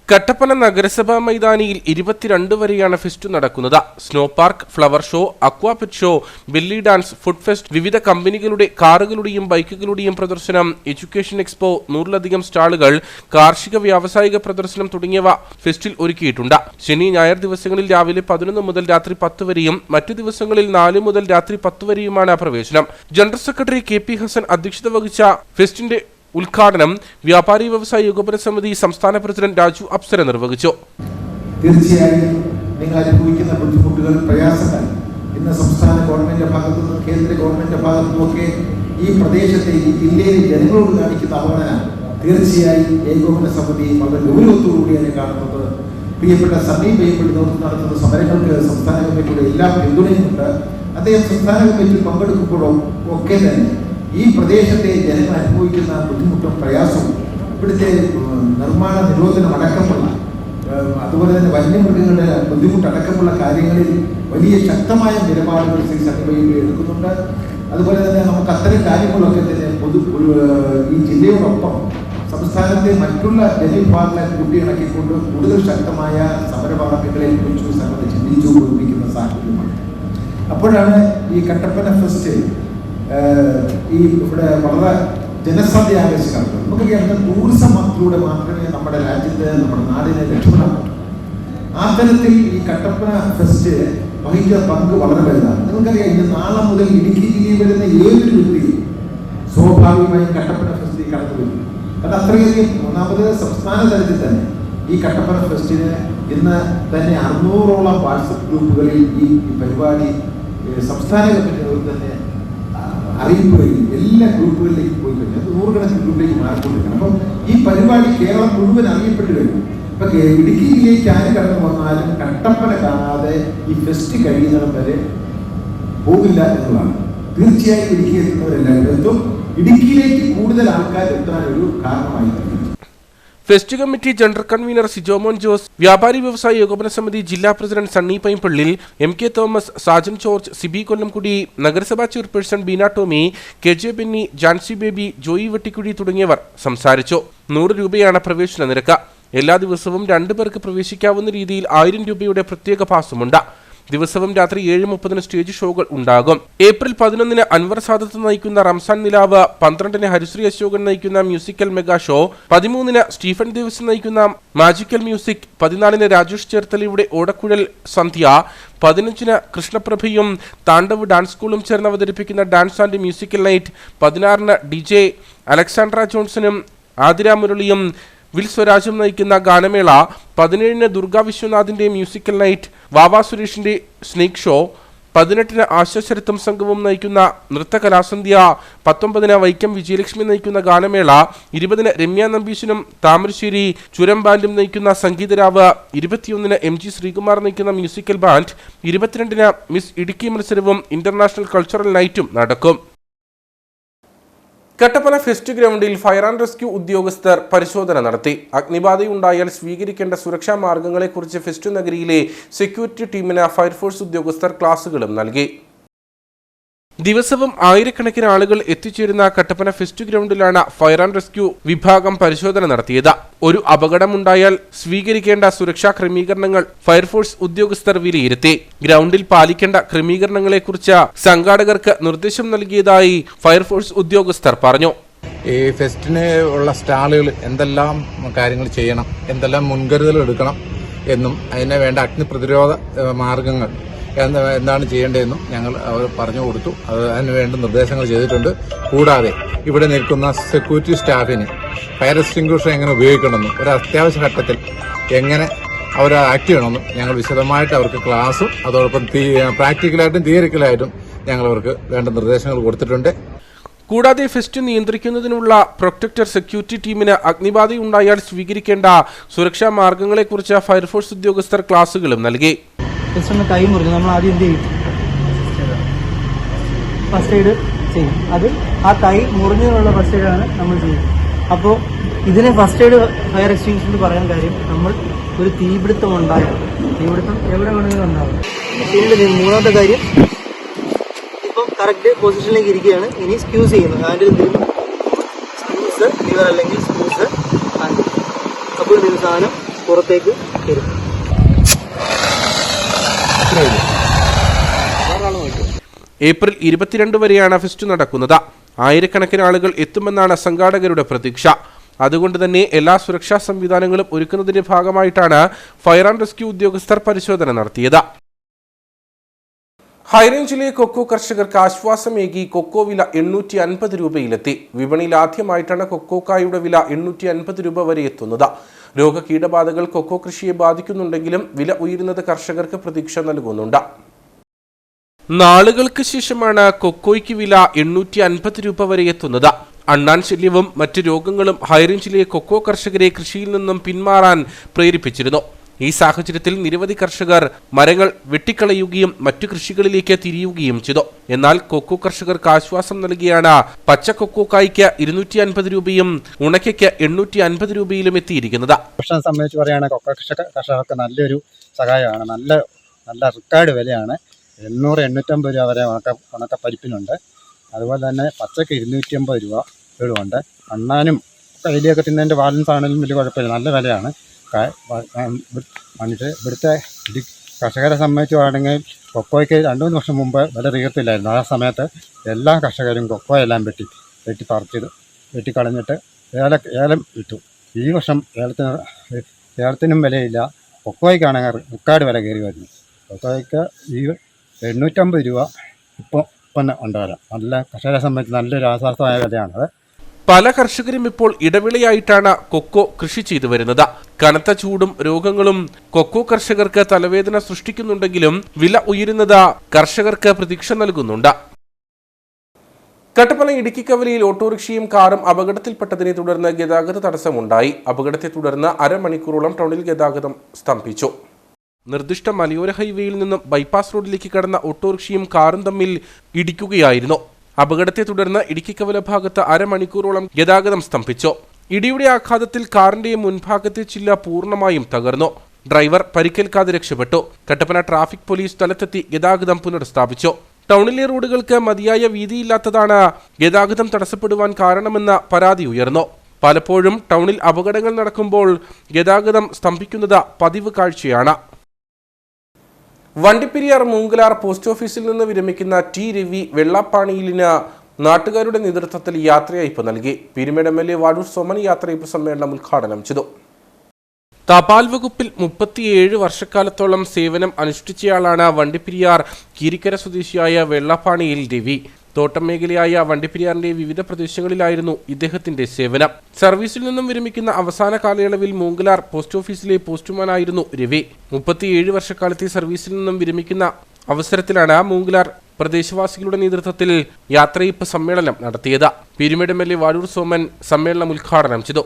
കട്ടപ്പന നഗരസഭാ മൈതാനിയിൽ 22 വരെയാണ് ഫെസ്റ്റ് നടക്കുന്നത്. Snow park, flower show, aqua pet show, belly dance, food fest, വിവിധ കമ്പനികളുടെ കാറുകളുടെയും ബൈക്കുകളുടെയും പ്രദർശനം, എഡ്യൂക്കേഷൻ എക്സ്പോ, 100ലധികം സ്റ്റാളുകൾ, കാർഷിക വ്യാവസായിക പ്രദർശനം തുടങ്ങിയവ ഫെസ്റ്റിൽ ഒരുക്കിയിട്ടുണ്ട്. ശനി, ഞായർ ദിവസങ്ങളിൽ രാവിലെ 11 മുതൽ രാത്രി 10 വരെയും മറ്റു ദിവസങ്ങളിൽ 4 മുതൽ രാത്രി 10 വരെയുമാണ് പ്രവേശനം. ജനറൽ സെക്രട്ടറി KP ഹസൻ അധ്യക്ഷത വഹിച്ച ഫെസ്റ്റിന്റെ ഉദ്ഘാടനം വ്യാപാരി വ്യവസായി ഏകോപന സമിതി സംസ്ഥാന പ്രസിഡന്റ് രാജു അപ്സര നിർവഹിച്ചു. തീർച്ചയായും നിങ്ങൾ അനുഭവിക്കുന്ന ബുദ്ധിമുട്ടുകൾ, പ്രയാസങ്ങൾ ഇന്ന് സംസ്ഥാന ഗവൺമെന്റിന്റെ ഭാഗത്തു നിന്നും കേന്ദ്ര ഗവൺമെന്റിന്റെ ഭാഗത്തു നിന്നൊക്കെ ഈ പ്രദേശത്തെ ഈ ജില്ലയിലെ ജനങ്ങളോട് കാണിക്കുന്ന അവഗണന തീർച്ചയായും ഏകോപന സമിതി വളരെ ഗൗരവത്തോടുകൂടിയാണ് കാണുന്നത്. പ്രിയപ്പെട്ട സണ്ണി ബേബിൾ നടത്തുന്ന സമരങ്ങൾക്ക് സംസ്ഥാന കമ്മിറ്റിയുടെ എല്ലാ പിന്തുണയുമുണ്ട്. അദ്ദേഹം സംസ്ഥാന കമ്മിറ്റിയിൽ പങ്കെടുക്കുമ്പോഴും ഒക്കെ തന്നെ ഈ പ്രദേശത്തെ ജനങ്ങൾ അനുഭവിക്കുന്ന ബുദ്ധിമുട്ടും പ്രയാസവും, ഇവിടുത്തെ നിർമ്മാണ നിരോധനം അടക്കമുള്ള, അതുപോലെ തന്നെ വന്യമൃഗങ്ങളുടെ ബുദ്ധിമുട്ടടക്കമുള്ള കാര്യങ്ങളിൽ വലിയ ശക്തമായ നിലപാടുകൾ ശ്രീ സണ്ണിബൈബിൾ എടുക്കുന്നുണ്ട്. അതുപോലെ തന്നെ നമുക്ക് അത്തരം കാര്യങ്ങളൊക്കെ തന്നെ ഈ ജില്ലയോടൊപ്പം സംസ്ഥാനത്തെ മറ്റുള്ള ജനവിഭാഗങ്ങളെ കൂട്ടിയിണക്കിക്കൊണ്ട് കൂടുതൽ ശക്തമായ സമരപാർട്ടികളെ കുറിച്ച് സംഘടന ചിന്തിച്ചു കൊണ്ടിരിക്കുന്ന സാഹചര്യമാണ്. അപ്പോഴാണ് ഈ കട്ടപ്പന ഫെസ്റ്റ് ഈ ഇവിടെ വളരെ ജനശ്രദ്ധ ആകർഷിക്കുന്നത്. നമുക്കറിയാം, ടൂറിസം മന്ത്രിയുടെ മാത്രമേ നമ്മുടെ രാജ്യത്ത്, നമ്മുടെ നാടിനെ രക്ഷപ്പെടാൻ പറ്റൂ. ആ തരത്തിൽ ഈ കട്ടപ്പന ഫെസ്റ്റ് വഹിച്ച പങ്ക് വളരെ വലുതാണ്. നിങ്ങൾക്കറിയാം, ഇന്ന് നാളെ മുതൽ ഇടുക്കി ജില്ലയിൽ വരുന്ന ഏതൊരു വ്യക്തിയും സ്വാഭാവികമായും കട്ടപ്പന ഫെസ്റ്റിൽ കടന്നു വരും. അത് അത്രയധികം, ഒന്നാമത് സംസ്ഥാന തലത്തിൽ തന്നെ ഈ കട്ടപ്പന ഫെസ്റ്റിന് ഇന്ന് തന്നെ 600ഓളം വാട്സപ്പ് ഗ്രൂപ്പുകളിൽ ഈ പരിപാടി സംസ്ഥാന കമ്മിറ്റികൾ തന്നെ അറിയിക്കുകയും എല്ലാ ഗ്രൂപ്പുകളിലേക്ക് പോയി കഴിഞ്ഞാൽ 100കണക്കിന് ഗ്രൂപ്പിലേക്ക് മാറിക്കൊണ്ടിരിക്കണം. അപ്പം ഈ പരിപാടി കേരളം മുഴുവൻ അറിയപ്പെട്ടു കഴിഞ്ഞു. ഇപ്പൊ ഇടുക്കി ജില്ലയിലേക്ക് ആര് കടന്നു വന്നാലും കട്ടപ്പന കാണാതെ ഈ ഫെസ്റ്റ് കഴിയുന്നിടം വരെ പോകില്ല എന്നുള്ളതാണ്. തീർച്ചയായും ഇടുക്കി എത്തുന്നവരെല്ലാവരും എത്തും. ഇടുക്കിയിലേക്ക് കൂടുതൽ ആൾക്കാർ എത്താനൊരു കാരണമായി. Fest committee general convener Sijomon Jose, വ്യാപാരി വ്യവസായ ഏകോപന സമിതി ജില്ലാ പ്രസിഡന്റ് സണ്ണി പൈമ്പള്ളിൽ, MK തോമസ്, സാജൻ ജോർജ്, സിബി കൊല്ലംകുടി, നഗരസഭാ ചെയർപേഴ്സൺ ബീന ടോമി, KJ ബെന്നി, ജാൻസി ബേബി, ജോയി വെട്ടിക്കുഴി തുടങ്ങിയവർ സംസാരിച്ചു. 100 രൂപയാണ് പ്രവേശന നിരക്ക്. എല്ലാ ദിവസവും 2 പേർക്ക് പ്രവേശിക്കാവുന്ന രീതിയിൽ 1000 രൂപയുടെ പ്രത്യേക പാസുമുണ്ട്. ദിവസവും രാത്രി 7:30 സ്റ്റേജ് ഷോകൾ ഉണ്ടാകും. ഏപ്രിൽ 11 അൻവർ സാദത്ത് നയിക്കുന്ന റംസാൻ നിലാവ്, 12 ഹരിശ്രീ അശോകൻ നയിക്കുന്ന musical mega show, 13 Stephen Davis നയിക്കുന്ന മാജിക്കൽ മ്യൂസിക്, 14 രാജേഷ് ചേർത്തലയുടെ ഓടക്കുഴൽ സന്ധ്യ, 15 കൃഷ്ണപ്രഭയും താണ്ഡവ് ഡാൻസ് സ്കൂളും ചേർന്ന് അവതരിപ്പിക്കുന്ന dance and musical night, 16 DJ Alexandra ജോൺസണും ആതിര മുരളിയും വിൽ സ്വരാജും നയിക്കുന്ന ഗാനമേള, 17 ദുർഗാ വിശ്വനാഥിന്റെ മ്യൂസിക്കൽ നൈറ്റ്, വാവാ സുരേഷിന്റെ സ്നേക് ഷോ, 18 ആശാശരത്തും സംഘവും നയിക്കുന്ന നൃത്തകലാസന്ധ്യ, 19 വൈക്കം വിജയലക്ഷ്മി നയിക്കുന്ന ഗാനമേള, 20 രമ്യ നമ്പീശനും താമരശ്ശേരി ചുരം ബാൻഡും നയിക്കുന്ന സംഗീതരാവ്, 21 MG ശ്രീകുമാർ നയിക്കുന്ന മ്യൂസിക്കൽ ബാൻഡ്, 22 മിസ് ഇടുക്കി മത്സരവും ഇന്റർനാഷണൽ കൾച്ചറൽ നൈറ്റും നടക്കും. കട്ടപ്പന ഫെസ്റ്റ് ഗ്രൗണ്ടിൽ ഫയർ ആൻഡ് റെസ്ക്യൂ ഉദ്യോഗസ്ഥർ പരിശോധന നടത്തി. അഗ്നിബാധയുണ്ടായാൽ സ്വീകരിക്കേണ്ട സുരക്ഷാ മാർഗങ്ങളെക്കുറിച്ച് ഫെസ്റ്റ് നഗരിയിലെ സെക്യൂരിറ്റി ടീമിന് ഫയർഫോഴ്സ് ഉദ്യോഗസ്ഥർ ക്ലാസുകളും നൽകി. ദിവസവും ആയിരക്കണക്കിന് ആളുകൾ എത്തിച്ചേരുന്ന കട്ടപ്പന ഫെസ്റ്റ് ഗ്രൗണ്ടിലാണ് ഫയർ ആൻഡ് റെസ്ക്യൂ വിഭാഗം പരിശോധന നടത്തിയത്. ഒരു അപകടമുണ്ടായാൽ സ്വീകരിക്കേണ്ട സുരക്ഷാ ക്രമീകരണങ്ങൾ ഫയർഫോഴ്സ് ഉദ്യോഗസ്ഥർ വിലയിരുത്തി. ഗ്രൗണ്ടിൽ പാലിക്കേണ്ട ക്രമീകരണങ്ങളെക്കുറിച്ച് സംഘാടകർക്ക് നിർദ്ദേശം നൽകിയതായി ഫയർഫോഴ്സ് ഉദ്യോഗസ്ഥർ പറഞ്ഞു. ഈ ഫെസ്റ്റിന് ഉള്ള സ്റ്റാളുകൾ എന്തെല്ലാം കാര്യങ്ങൾ ചെയ്യണം, എന്തെല്ലാം മുൻകരുതലുകൾ എടുക്കണം എന്നും അതിന് വേണ്ട അഗ്നി പ്രതിരോധ മാർഗങ്ങൾ എന്താണ് ചെയ്യേണ്ടതെന്നും ഞങ്ങൾ അവർ പറഞ്ഞു കൊടുത്തു. അതിന് വേണ്ട നിർദ്ദേശങ്ങൾ ചെയ്തിട്ടുണ്ട്. കൂടാതെ ഇവിടെ നിൽക്കുന്ന സെക്യൂരിറ്റി സ്റ്റാഫിന് ഫയർ എക്സ്റ്റിംഗ്വിഷർ എങ്ങനെ ഉപയോഗിക്കണമെന്നും ഒരു അത്യാവശ്യ ഘട്ടത്തിൽ എങ്ങനെ അവർ ആക്ട് ചെയ്യണമെന്നും ഞങ്ങൾ വിശദമായിട്ട് അവർക്ക് ക്ലാസും അതോടൊപ്പം പ്രാക്ടിക്കലായിട്ടും തിയറിക്കലായിട്ടും ഞങ്ങൾ അവർക്ക് വേണ്ട നിർദ്ദേശങ്ങൾ കൊടുത്തിട്ടുണ്ട്. കൂടാതെ ഫെസ്റ്റ് നിയന്ത്രിക്കുന്നതിനുള്ള പ്രൊട്ടക്ടർ സെക്യൂരിറ്റി ടീമിന് അഗ്നിബാധയുണ്ടായാൽ സ്വീകരിക്കേണ്ട സുരക്ഷാ മാർഗങ്ങളെക്കുറിച്ച് ഫയർഫോഴ്സ് ഉദ്യോഗസ്ഥർ ക്ലാസുകളും നൽകി. കൈ മുറിഞ്ഞു നമ്മൾ ആദ്യം എന്ത് ചെയ്യും? ഫസ്റ്റ് എയ്ഡ് ചെയ്യും. അത് ആ കൈ മുറിഞ്ഞതിനുള്ള ഫസ്റ്റ് എയ്ഡാണ് നമ്മൾ ചെയ്യുന്നത്. അപ്പോൾ ഇതിനെ ഫസ്റ്റ് എയ്ഡ് ഫയർ എക്സ്റ്റിംഗ്വിഷർ പറയാൻ കാര്യം, നമ്മൾ ഒരു തീപിടുത്തം ഉണ്ടാകും. തീപിടുത്തം എവിടെ വേണമെങ്കിലും ഉണ്ടാകും. പിന്നീട് മൂന്നാമത്തെ കാര്യം, ഇപ്പം കറക്റ്റ് പൊസിഷനിലേക്ക് ഇരിക്കുകയാണ്. ഇനി സ്ക്യൂസ് ചെയ്യുന്നത് ഹാൻഡിൽ എന്തെങ്കിലും സ്ക്യൂസ് ലിവർ അല്ലെങ്കിൽ സ്ക്യൂസ് ഹാൻഡിൽ. അപ്പോൾ എന്തെങ്കിലും സാധനം പുറത്തേക്ക് വരും. ഏപ്രിൽ 22 വരെയാണ് ഫെസ്റ്റ് നടക്കുന്നത്. ആയിരക്കണക്കിന് ആളുകൾ എത്തുമെന്നാണ് സംഘാടകരുടെ പ്രതീക്ഷ. അതുകൊണ്ട് തന്നെ എല്ലാ സുരക്ഷാ സംവിധാനങ്ങളും ഒരുക്കുന്നതിന്റെ ഭാഗമായിട്ടാണ് ഫയർ ആൻഡ് റെസ്ക്യൂ ഉദ്യോഗസ്ഥർ പരിശോധന നടത്തിയത്. ഹൈറേഞ്ചിലെ കൊക്കോ കർഷകർക്ക് ആശ്വാസമേകി കൊക്കോ വില 850 രൂപയിലെത്തി. വിപണിയിൽ ആദ്യമായിട്ടാണ് കൊക്കോക്കായുടെ വില 850 രൂപ വരെ എത്തുന്നത്. രോഗകീടബാധകൾ കൊക്കോ കൃഷിയെ ബാധിക്കുന്നുണ്ടെങ്കിലും വില ഉയരുന്നത് കർഷകർക്ക് പ്രതീക്ഷ നൽകുന്നുണ്ട്. നാളുകൾക്ക് ശേഷമാണ് കൊക്കോയ്ക്ക് വില 850 രൂപ വരെ എത്തുന്നത്. അണ്ണാൻ ശല്യവും മറ്റ് രോഗങ്ങളും ഹൈറേഞ്ചിലെ കൊക്കോ കർഷകരെ കൃഷിയിൽ നിന്നും പിന്മാറാൻ പ്രേരിപ്പിച്ചിരുന്നു. ഈ സാഹചര്യത്തിൽ നിരവധി കർഷകർ മരങ്ങൾ വെട്ടിക്കളയുകയും മറ്റു കൃഷികളിലേക്ക് തിരിയുകയും ചെയ്തു. എന്നാൽ കൊക്കോ കർഷകർക്ക് ആശ്വാസം നൽകിയാണ് പച്ച കൊക്കോക്കായ്ക്ക് 250 രൂപയും ഉണക്കയ്ക്ക് 850 രൂപയിലും എത്തിയിരിക്കുന്നത്. കർഷകരെ സംബന്ധിച്ച് പറയുകയാണെങ്കിൽ കൊക്കോ കർഷകർക്ക് നല്ലൊരു സഹായമാണ്. നല്ല റിക്കാർഡ് വിലയാണ്. 800-850 രൂപ വരെ ഉണക്കപ്പരിപ്പിനുണ്ട്. അതുപോലെ തന്നെ പച്ചക്ക് 250 രൂപ വീടുമുണ്ട്. അണ്ണാനും കൈലിയൊക്കെ തിന്നതിൻ്റെ ബാലൻസ് ആണെങ്കിലും വലിയ കുഴപ്പമില്ല, നല്ല വിലയാണ്. ഇവിടുത്തെ കർഷകരെ സംബന്ധിച്ച് പറയുകയാണെങ്കിൽ കൊക്കോയ്ക്ക് 2-3 വർഷം മുമ്പ് വില തീർത്തില്ലായിരുന്നു. ആ സമയത്ത് എല്ലാ കർഷകരും കൊക്കോയെല്ലാം വെട്ടിക്കളഞ്ഞിട്ട് ഏലം ഇട്ടു. ഈ വർഷം ഏലത്തിനും വിലയില്ല. കൊക്കോയ്ക്കാണെങ്കിൽ റിക്കാർഡ് വില കയറി വരുന്നു. കൊക്കോയ്ക്ക് ഈ 850 രൂപ ഇപ്പോൾ തന്നെ ഉണ്ടാകാം. നല്ല കർഷകരെ സംബന്ധിച്ച് നല്ലൊരു ആശ്വാസമായ വിലയാണത്. പല കർഷകരും ഇപ്പോൾ ഇടവിളയായിട്ടാണ് കൊക്കോ കൃഷി ചെയ്തു വരുന്നത്. കനത്ത ചൂടും രോഗങ്ങളും കൊക്കോ കർഷകർക്ക് തലവേദന സൃഷ്ടിക്കുന്നുണ്ടെങ്കിലും വില ഉയരുന്നത് കർഷകർക്ക് പ്രതീക്ഷ നൽകുന്നുണ്ട്. കട്ടപ്പന ഇടുക്കിക്കവലയിൽ ഓട്ടോറിക്ഷയും കാറും അപകടത്തിൽപ്പെട്ടതിനെ തുടർന്ന് ഗതാഗത തടസ്സമുണ്ടായി. അപകടത്തെ തുടർന്ന് അരമണിക്കൂറോളം ടൗണിൽ ഗതാഗതം സ്തംഭിച്ചു. നിർദ്ദിഷ്ട മലയോര ഹൈവേയിൽ നിന്നും ബൈപ്പാസ് റോഡിലേക്ക് കടന്ന ഓട്ടോറിക്ഷയും കാറും തമ്മിൽ ഇടിക്കുകയായിരുന്നു. അപകടത്തെ തുടർന്ന് ഇടുക്കിക്കവല ഭാഗത്ത് അരമണിക്കൂറോളം ഗതാഗതം സ്തംഭിച്ചു. ഇടിയുടെ ആഘാതത്തിൽ കാറിന്റെ മുൻഭാഗത്തെ ചില്ല പൂർണ്ണമായും തകർന്നു. ഡ്രൈവർ പരിക്കേൽക്കാതെ രക്ഷപ്പെട്ടു. കട്ടപ്പന ട്രാഫിക് പോലീസ് സ്ഥലത്തെത്തി ഗതാഗതം പുനഃസ്ഥാപിച്ചു. ടൗണിലെ റോഡുകൾക്ക് മതിയായ വീതിയില്ലാത്തതാണ് ഗതാഗതം തടസ്സപ്പെടുവാൻ കാരണമെന്ന പരാതി ഉയർന്നു. പലപ്പോഴും ടൗണിൽ അപകടങ്ങൾ നടക്കുമ്പോൾ ഗതാഗതം സ്തംഭിക്കുന്നത് പതിവ് കാഴ്ചയാണ്. വണ്ടിപ്പെരിയാർ മൂങ്കലാർ പോസ്റ്റ് ഓഫീസിൽ നിന്ന് വിരമിക്കുന്ന ടി രവി വെള്ളാപ്പാണിയിലിന് നാട്ടുകാരുടെ നേതൃത്വത്തിൽ യാത്രയയപ്പ് നൽകി. പീരുമേട് MLA വാഴൂർ സോമൻ യാത്രയയപ്പ് സമ്മേളനം ഉദ്ഘാടനം ചെയ്തു. തപാൽ വകുപ്പിൽ 37 വർഷക്കാലത്തോളം സേവനം അനുഷ്ഠിച്ചയാളാണ് വണ്ടിപ്പെരിയാർ കീരിക്കര സ്വദേശിയായ വെള്ളാപ്പാണിയിൽ രവി. തോട്ടം മേഖലയായ വണ്ടിപ്പെരിയാറിന്റെ വിവിധ പ്രദേശങ്ങളിലായിരുന്നു ഇദ്ദേഹത്തിന്റെ സേവനം. സർവീസിൽ നിന്നും വിരമിക്കുന്ന അവസാന കാലയളവിൽ മൂങ്കലാർ പോസ്റ്റ് ഓഫീസിലെ പോസ്റ്റുമാനായിരുന്നു രവി. 37 വർഷക്കാലത്തെ സർവീസിൽ നിന്നും വിരമിക്കുന്ന അവസരത്തിലാണ് മൂങ്കലാർ പ്രദേശവാസികളുടെ നേതൃത്വത്തിൽ യാത്രയയപ്പ് സമ്മേളനം നടത്തിയത്. പീരുമേട് MLA വാഴൂർ സോമൻ സമ്മേളനം ഉദ്ഘാടനം ചെയ്തു.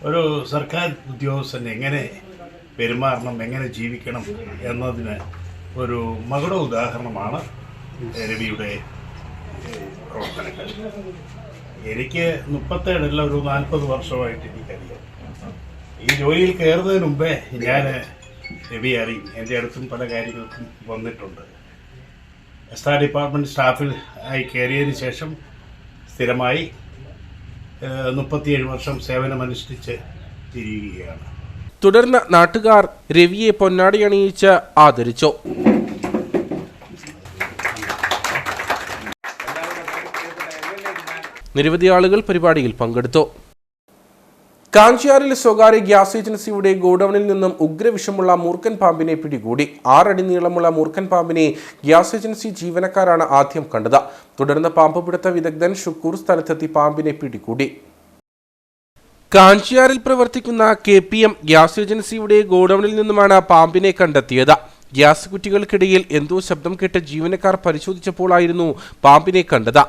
ഒരു സർക്കാർ ഉദ്യോഗസ്ഥൻ എങ്ങനെ പെരുമാറണം, എങ്ങനെ ജീവിക്കണം എന്നതിന് ഒരു മകുട ഉദാഹരണമാണ് രവിയുടെ പ്രവർത്തനങ്ങൾ. എനിക്ക് 37 ഒരു 40 വർഷമായിട്ട് എനിക്കറിയാം. ഈ ജോലിയിൽ കയറുന്നതിന് മുമ്പേ ഞാൻ രവി അറിയും. എൻ്റെ അടുത്തും പല കാര്യങ്ങൾക്കും വന്നിട്ടുണ്ട്. എസ്താ ഡിപ്പാർട്ട്മെൻറ്റ് സ്റ്റാഫിൽ ആയി കയറിയതിന് ശേഷം സ്ഥിരമായി 37 വർഷം സേവനമനുഷ്ഠിച്ച് തിരിയുകയാണ്. തുടർന്ന് നാട്ടുകാർ രവിയെ പൊന്നാടി അണിയിച്ച് ആദരിച്ചു. നിരവധി ആളുകൾ പരിപാടിയിൽ പങ്കെടുത്തു. കാഞ്ചിയാറിൽ സ്വകാര്യ ഗ്യാസ് ഏജൻസിയുടെ ഗോഡൌണിൽ നിന്നും ഉഗ്രവിഷമുള്ള മൂർഖൻ പാമ്പിനെ പിടികൂടി. 6 അടി നീളമുള്ള മൂർഖൻ പാമ്പിനെ ഗ്യാസ് ഏജൻസി ജീവനക്കാരാണ് ആദ്യം കണ്ടത്. തുടർന്ന് പാമ്പ് പിടുത്ത വിദഗ്ധൻ ഷുക്കൂർ സ്ഥലത്തെത്തി പാമ്പിനെ പിടികൂടി. കാഞ്ചിയാറിൽ പ്രവർത്തിക്കുന്ന KPM ഗ്യാസ് ഏജൻസിയുടെ ഗോഡൌണിൽ നിന്നുമാണ് പാമ്പിനെ കണ്ടെത്തിയത്. ഗ്യാസ് കുറ്റികൾക്കിടയിൽ എന്തോ ശബ്ദം കേട്ട് ജീവനക്കാർ പരിശോധിച്ചപ്പോഴായിരുന്നു പാമ്പിനെ കണ്ടത്.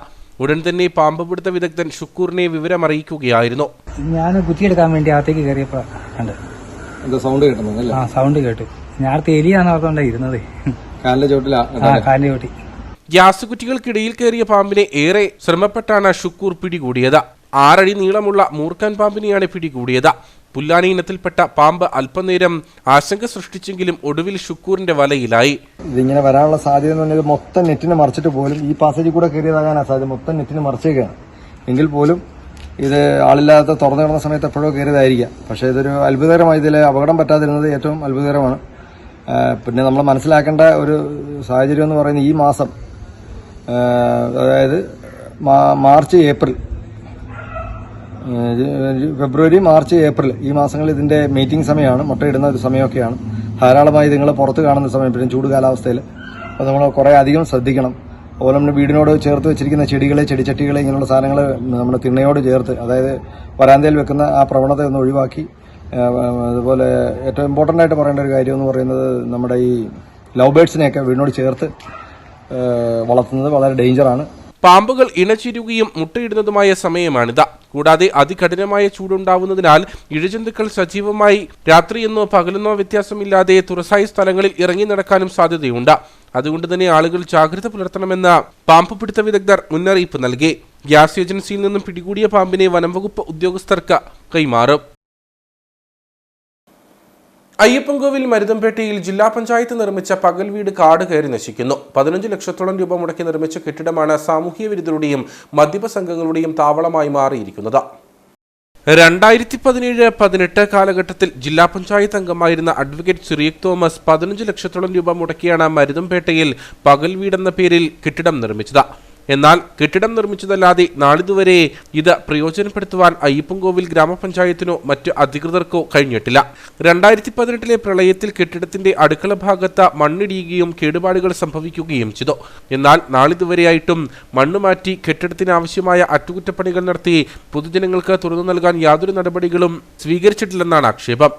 ഉടൻ തന്നെ പാമ്പ് പിടുത്ത വിദഗ്ധൻ ഷുക്കൂറിനെ വിവരമറിയിക്കുകയായിരുന്നു. ഞാൻ കുറ്റിയെടുക്കാൻ വേണ്ടി അകത്തേക്ക് കയറിയപ്പോ കണ്ട് സൗണ്ട് കേട്ടു. സൗണ്ട് കേട്ടു. ഞാൻ എലിയാന്ന് ഓർത്തോണ്ടാ ഇരുന്നത്. കാലിന്റെ ചോട്ടി. ഗ്യാസ് കുറ്റികൾക്കിടയിൽ കയറിയ പാമ്പിനെ ഏറെ ശ്രമപ്പെട്ടാണ് ഷുക്കൂർ പിടികൂടിയത്. 6 അടി നീളമുള്ള മൂർഖൻ പാമ്പിനെയാണ് പിടികൂടിയത്. പുല്ലാനി ഇനത്തിൽപ്പെട്ട പാമ്പ് അല്പനേരം ആശങ്ക സൃഷ്ടിച്ചെങ്കിലും ഒടുവിൽ ഷുക്കൂറിന്റെ വലയിലായി. ഇതിങ്ങനെ വരാനുള്ള സാധ്യത എന്ന് പറഞ്ഞാൽ മൊത്തം നെറ്റിന് മറിച്ചിട്ട് പോലും ഈ പാസേജിൽ കൂടെ കയറിയതാകാനാണ് സാധ്യത. മൊത്തം നെറ്റിന് മറിച്ചേക്കാണ്. എങ്കിൽ പോലും ഇത് ആളില്ലാത്ത തുറന്നു കിടന്ന സമയത്ത് എപ്പോഴോ കയറിയതായിരിക്കാം. പക്ഷേ ഇതൊരു അത്ഭുതകരമായി ഇതിൽ അപകടം പറ്റാതിരുന്നത് ഏറ്റവും അത്ഭുതകരമാണ്. പിന്നെ നമ്മൾ മനസ്സിലാക്കേണ്ട ഒരു സാഹചര്യം എന്ന് പറയുന്നത് ഈ മാസം, അതായത് മാർച്ച് ഏപ്രിൽ ഫെബ്രുവരി മാർച്ച് ഏപ്രിൽ ഈ മാസങ്ങളിൽ ഇതിന്റെ മീറ്റിംഗ് സമയമാണ്. മുട്ടയിടുന്ന ഒരു സമയമൊക്കെയാണ്. ധാരാളമായി നിങ്ങൾ പുറത്ത് കാണുന്ന സമയം, പിന്നെ ചൂട് കാലാവസ്ഥയിൽ. അപ്പോൾ നമ്മൾ കുറേ അധികം ശ്രദ്ധിക്കണം. അതുപോലെ നമ്മുടെ വീടിനോട് ചേർത്ത് വെച്ചിരിക്കുന്ന ചെടികളെ, ചെടിച്ചട്ടികളെ, ഇങ്ങനെയുള്ള സാധനങ്ങൾ നമ്മുടെ തിണ്ണയോട് ചേർത്ത്, അതായത് വരാന്തയിൽ വെക്കുന്ന ആ പ്രവണത ഒന്ന് ഒഴിവാക്കി. അതുപോലെ ഏറ്റവും ഇമ്പോർട്ടൻ്റ് ആയിട്ട് പറയേണ്ട ഒരു കാര്യം എന്ന് പറയുന്നത് നമ്മുടെ ഈ ലവ് ബേഡ്സിനെയൊക്കെ വീടിനോട് ചേർത്ത് വളർത്തുന്നത് വളരെ ഡേഞ്ചറാണ്. പാമ്പുകൾ ഇണചേരുകയും മുട്ടയിടുന്നതുമായ സമയമാണിത്. കൂടാതെ അതികഠിനമായ ചൂടുണ്ടാവുന്നതിനാൽ ഇഴജന്തുക്കൾ സജീവമായി രാത്രിയെന്നോ പകലെന്നോ വ്യത്യാസമില്ലാതെ തുറസായ സ്ഥലങ്ങളിൽ ഇറങ്ങി നടക്കാനും സാധ്യതയുണ്ട്. അതുകൊണ്ട് തന്നെ ആളുകൾ ജാഗ്രത പുലർത്തണമെന്ന് പാമ്പ് പിടുത്ത വിദഗ്ധർ മുന്നറിയിപ്പ് നൽകി. ഗ്യാസ് ഏജൻസിയിൽ നിന്നും പിടികൂടിയ പാമ്പിനെ വനംവകുപ്പ് ഉദ്യോഗസ്ഥർക്ക് കൈമാറും. അയ്യപ്പൻകോവിൽ മരുതംപേട്ടയിൽ ജില്ലാ പഞ്ചായത്ത് നിർമ്മിച്ച പകൽ വീട് കാട് കയറി നശിക്കുന്നു. 15 ലക്ഷത്തോളം രൂപ മുടക്കി നിർമ്മിച്ച കെട്ടിടമാണ് സാമൂഹ്യ വിരുദ്ധരുടെയും മദ്യപ സംഘങ്ങളുടെയും താവളമായി മാറിയിരിക്കുന്നത്. 2017-18 കാലഘട്ടത്തിൽ ജില്ലാ പഞ്ചായത്ത് അംഗമായിരുന്ന അഡ്വക്കേറ്റ് സിറിയക് തോമസ് 15 ലക്ഷത്തോളം രൂപ മുടക്കിയാണ് മരുതംപേട്ടയിൽ പകൽ വീടെന്ന പേരിൽ കെട്ടിടം നിർമ്മിച്ചത്. എന്നാൽ കെട്ടിടം നിർമ്മിച്ചതല്ലാതെ നാളിതുവരെ ഇത് പ്രയോജനപ്പെടുത്തുവാൻ അയ്യപ്പൻകോവിൽ ഗ്രാമപഞ്ചായത്തിനോ മറ്റ് അധികൃതർക്കോ കഴിഞ്ഞിട്ടില്ല. 2018 പ്രളയത്തിൽ കെട്ടിടത്തിന്റെ അടുക്കള ഭാഗത്ത് മണ്ണിടിയുകയും കേടുപാടുകൾ സംഭവിക്കുകയും ചെയ്തു. എന്നാൽ നാളിതുവരെയായിട്ടും മണ്ണ് മാറ്റി കെട്ടിടത്തിന് ആവശ്യമായ അറ്റകുറ്റപ്പണികൾ നടത്തി പൊതുജനങ്ങൾക്ക് തുറന്നു നൽകാൻ യാതൊരു നടപടികളും സ്വീകരിച്ചിട്ടില്ലെന്നാണ് ആക്ഷേപം.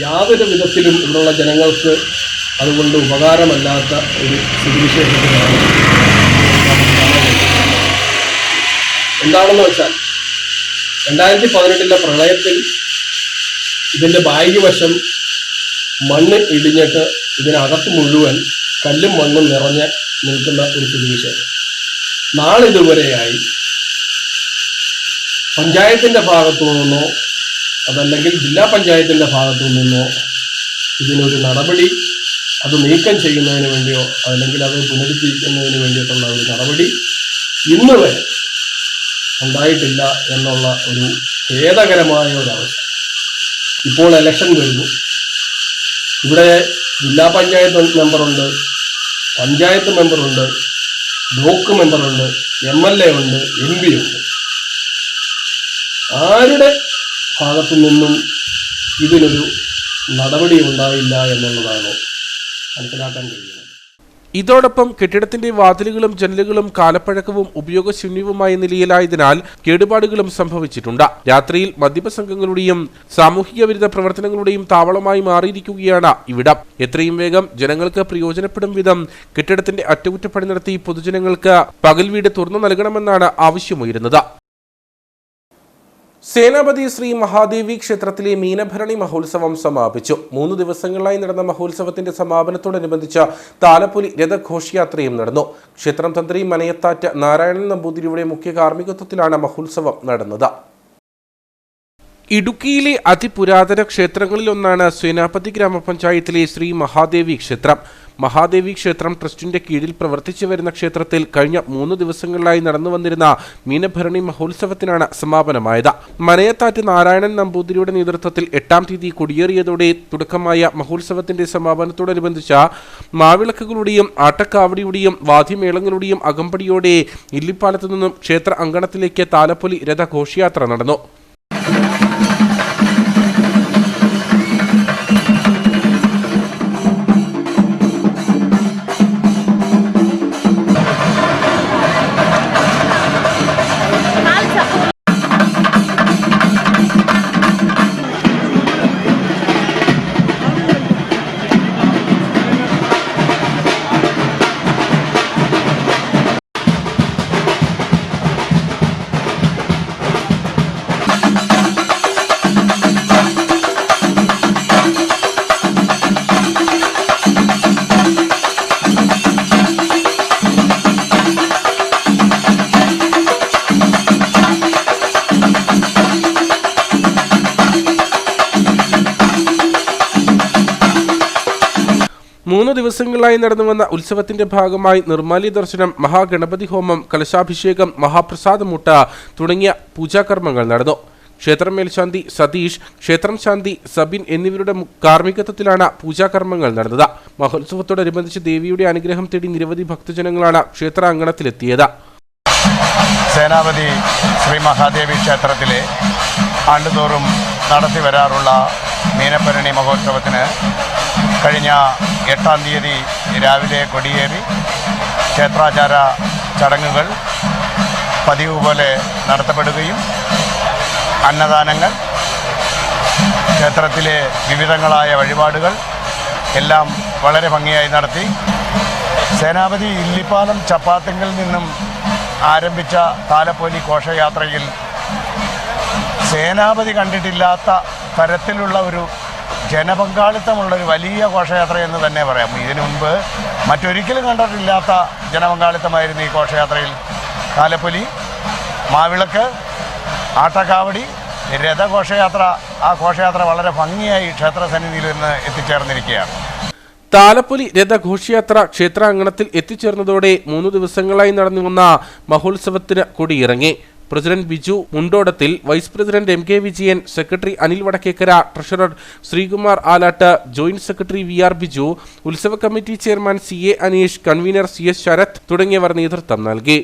യാതൊരു വിധത്തിലും ഇവിടെയുള്ള ജനങ്ങൾക്ക് അതുകൊണ്ട് ഉപകാരമല്ലാത്ത ഒരു സ്ഥിതിവിശേഷത്തിലാണ്. എന്താണെന്ന് വെച്ചാൽ 2018 പ്രളയത്തിൽ ഇതിൻ്റെ ബാഗ് വശം മണ്ണ് ഇടിഞ്ഞിട്ട് ഇതിനകത്ത് മുഴുവൻ കല്ലും മണ്ണും നിറഞ്ഞ് നിൽക്കുന്ന ഒരു സ്ഥിതിവിശേഷം. നാളിതുവരെയായി പഞ്ചായത്തിൻ്റെ ഭാഗത്തു നിന്നോ അതല്ലെങ്കിൽ ജില്ലാ പഞ്ചായത്തിൻ്റെ ഭാഗത്തു നിന്നോ ഇതിനൊരു നടപടി അത് നീക്കം ചെയ്യുന്നതിന് വേണ്ടിയോ അല്ലെങ്കിൽ അത് പുനരുദ്ധരിക്കുന്നതിന് വേണ്ടിയിട്ടുള്ള ഒരു നടപടി ഇന്ന് വരെ ഉണ്ടായിട്ടില്ല എന്നുള്ള ഒരു ഖേദകരമായ ഒരവസ്ഥ. ഇപ്പോൾ ഇലക്ഷൻ വരുന്നു. ഇവിടെ ജില്ലാ പഞ്ചായത്ത് മെമ്പറുണ്ട്, പഞ്ചായത്ത് മെമ്പറുണ്ട്, ബ്ലോക്ക് മെമ്പറുണ്ട്, MLA ഉണ്ട്, MP ഉണ്ട്. ആരുടെ ഭാഗത്തു നിന്നും ഇതിനൊരു നടപടി ഉണ്ടായില്ല എന്നുള്ളതാണ് മനസ്സിലാക്കാൻ കഴിയുന്നത്. ഇതോടൊപ്പം കെട്ടിടത്തിന്റെ വാതിലുകളും ജനലുകളും കാലപ്പഴക്കവും ഉപയോഗശൂന്യവുമായ നിലയിലായതിനാൽ കേടുപാടുകളും സംഭവിച്ചിട്ടുണ്ട്. രാത്രിയിൽ മദ്യപ സംഘങ്ങളുടെയും സാമൂഹിക വിരുദ്ധ പ്രവർത്തനങ്ങളുടെയും താവളമായി മാറിയിരിക്കുകയാണ് ഇവിടം. എത്രയും വേഗം ജനങ്ങൾക്ക് പ്രയോജനപ്പെടും വിധം കെട്ടിടത്തിന്റെ അറ്റകുറ്റപ്പണി നടത്തി പൊതുജനങ്ങൾക്ക് പകൽ വീട് തുറന്നു നൽകണമെന്നാണ് ആവശ്യമുയരുന്നത്. സേനാപതി ശ്രീ മഹാദേവി ക്ഷേത്രത്തിലെ മീനഭരണി മഹോത്സവം സമാപിച്ചു. 3 ദിവസങ്ങളിലായി നടന്ന മഹോത്സവത്തിന്റെ സമാപനത്തോടനുബന്ധിച്ച് താലപ്പൊലി രഥഘോഷയാത്രയും നടന്നു. ക്ഷേത്രം തന്ത്രി മനയത്താറ്റ് നാരായണൻ നമ്പൂതിരിയുടെ മുഖ്യ കാർമ്മികത്വത്തിലാണ് മഹോത്സവം നടന്നത്. ഇടുക്കിയിലെ അതിപുരാതന ക്ഷേത്രങ്ങളിലൊന്നാണ് സേനാപതി ഗ്രാമപഞ്ചായത്തിലെ ശ്രീ മഹാദേവി ക്ഷേത്രം. മഹാദേവി ക്ഷേത്രം ട്രസ്റ്റിന്റെ കീഴിൽ പ്രവർത്തിച്ചു വരുന്ന ക്ഷേത്രത്തിൽ കഴിഞ്ഞ 3 ദിവസങ്ങളിലായി നടന്നു വന്നിരുന്ന മീനഭരണി മഹോത്സവത്തിനാണ് സമാപനമായത്. മനയത്താറ്റ് നാരായണൻ നമ്പൂതിരിയുടെ നേതൃത്വത്തിൽ 8-ാം തീയതി കൊടിയേറിയതോടെ തുടക്കമായ മഹോത്സവത്തിന്റെ സമാപനത്തോടനുബന്ധിച്ച് മാവിളക്കുകളുടെയും ആട്ടക്കാവടിയുടെയും വാദ്യമേളങ്ങളുടെയും അകമ്പടിയോടെ ഇല്ലിപ്പാലത്തു നിന്നും ക്ഷേത്ര അങ്കണത്തിലേക്ക് താലപ്പൊലി രഥഘോഷയാത്ര നടന്നു. മൂന്ന് ദിവസങ്ങളിലായി നടന്നുവന്ന ഉത്സവത്തിന്റെ ഭാഗമായി നിർമ്മാല്യ ദർശനം, മഹാഗണപതി ഹോമം, കലശാഭിഷേകം, മഹാപ്രസാദമൂട്ട തുടങ്ങിയ പൂജാകർമ്മങ്ങൾ നടന്നു. ക്ഷേത്രം മേൽശാന്തി സതീഷ്, ക്ഷേത്രം ശാന്തി സബിൻ എന്നിവരുടെ കാർമ്മികത്വത്തിലാണ് പൂജാകർമ്മങ്ങൾ നടന്നത്. മഹോത്സവത്തോടനുബന്ധിച്ച് ദേവിയുടെ അനുഗ്രഹം തേടി നിരവധി ഭക്തജനങ്ങളാണ് ക്ഷേത്രാങ്കണത്തിലെത്തിയത്. സേനാപതി ശ്രീ മഹാദേവി ക്ഷേത്രത്തിലെ ആണ്ടുതോറും നടത്തി വരാറുള്ള മീനഭരണി മഹോത്സവത്തിന് കഴിഞ്ഞ 8-ാം തീയതി രാവിലെ കൊടിയേറി ക്ഷേത്രാചാര ചടങ്ങുകൾ പതിവ് പോലെ നടത്തപ്പെടുകയും അന്നദാനങ്ങൾ, ക്ഷേത്രത്തിലെ വിവിധങ്ങളായ വഴിപാടുകൾ എല്ലാം വളരെ ഭംഗിയായി നടത്തി. സേനാപതി ഇല്ലിപ്പാലം ചപ്പാത്തിങ്കിൽ നിന്നും ആരംഭിച്ച താലപ്പൊലി ഘോഷയാത്രയിൽ സേനാപതി കണ്ടിട്ടില്ലാത്ത തരത്തിലുള്ള ഒരു ജനപങ്കാളിത്തമുള്ളൊരു വലിയ ഘോഷയാത്ര എന്ന് തന്നെ പറയാം. ഇതിനു മുൻപ് മറ്റൊരിക്കലും കണ്ടിട്ടില്ലാത്ത ജനപങ്കാളിത്തമായിരുന്നു ഈ ഘോഷയാത്രയിൽ. താലപ്പൊലി, മാവിളക്ക്, ആട്ടക്കാവടി, രഥഘോഷയാത്ര. ആ ഘോഷയാത്ര വളരെ ഭംഗിയായി ക്ഷേത്രസന്നിധിയിൽ നിന്ന് എത്തിച്ചേർന്നിരിക്കുകയാണ്. താലപ്പൊലി രഥഘോഷയാത്ര ക്ഷേത്രാങ്കണത്തിൽ എത്തിച്ചേർന്നതോടെ 3 ദിവസങ്ങളായി നടന്നുവന്ന മഹോത്സവത്തിന് കൊടിയിറങ്ങി. President Biju Mundodathil, vice president MK Vijayan, secretary Anil Vadakkekara, treasurer Sreekumar Alattu, joint secretary VR Biju, ഉത്സവ committee chairman CA Aneesh, convener CS Sarath തുടങ്ങിയവർ നേതൃത്വം നൽകി.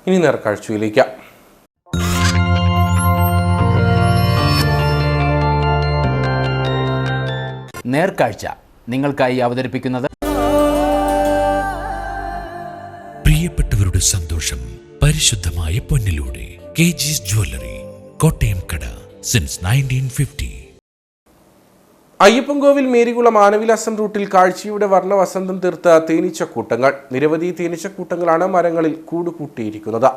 ഇനി നേർക്കാഴ്ചയിലേക്ക്. നേർക്കാഴ്ച നിങ്ങൾക്കായി അവതരിപ്പിക്കുന്നത് പ്രിയപ്പെട്ടവരുടെ സന്തോഷം പരിശുദ്ധമായ പൊന്നിലൂടെ KG's ജ്വല്ലറി, കോട്ടയം കട, സിൻസ് 1950. അയ്യപ്പൻകോവിൽ മേരികുളം ആനവിലാസം റൂട്ടിൽ കാഴ്ചയുടെ വർണ്ണ വസന്തം തീർത്ത തേനീച്ചക്കൂട്ടങ്ങൾ. നിരവധി തേനീച്ചക്കൂട്ടങ്ങളാണ് മരങ്ങളിൽ കൂടുകൂട്ടിയിരിക്കുന്നത്.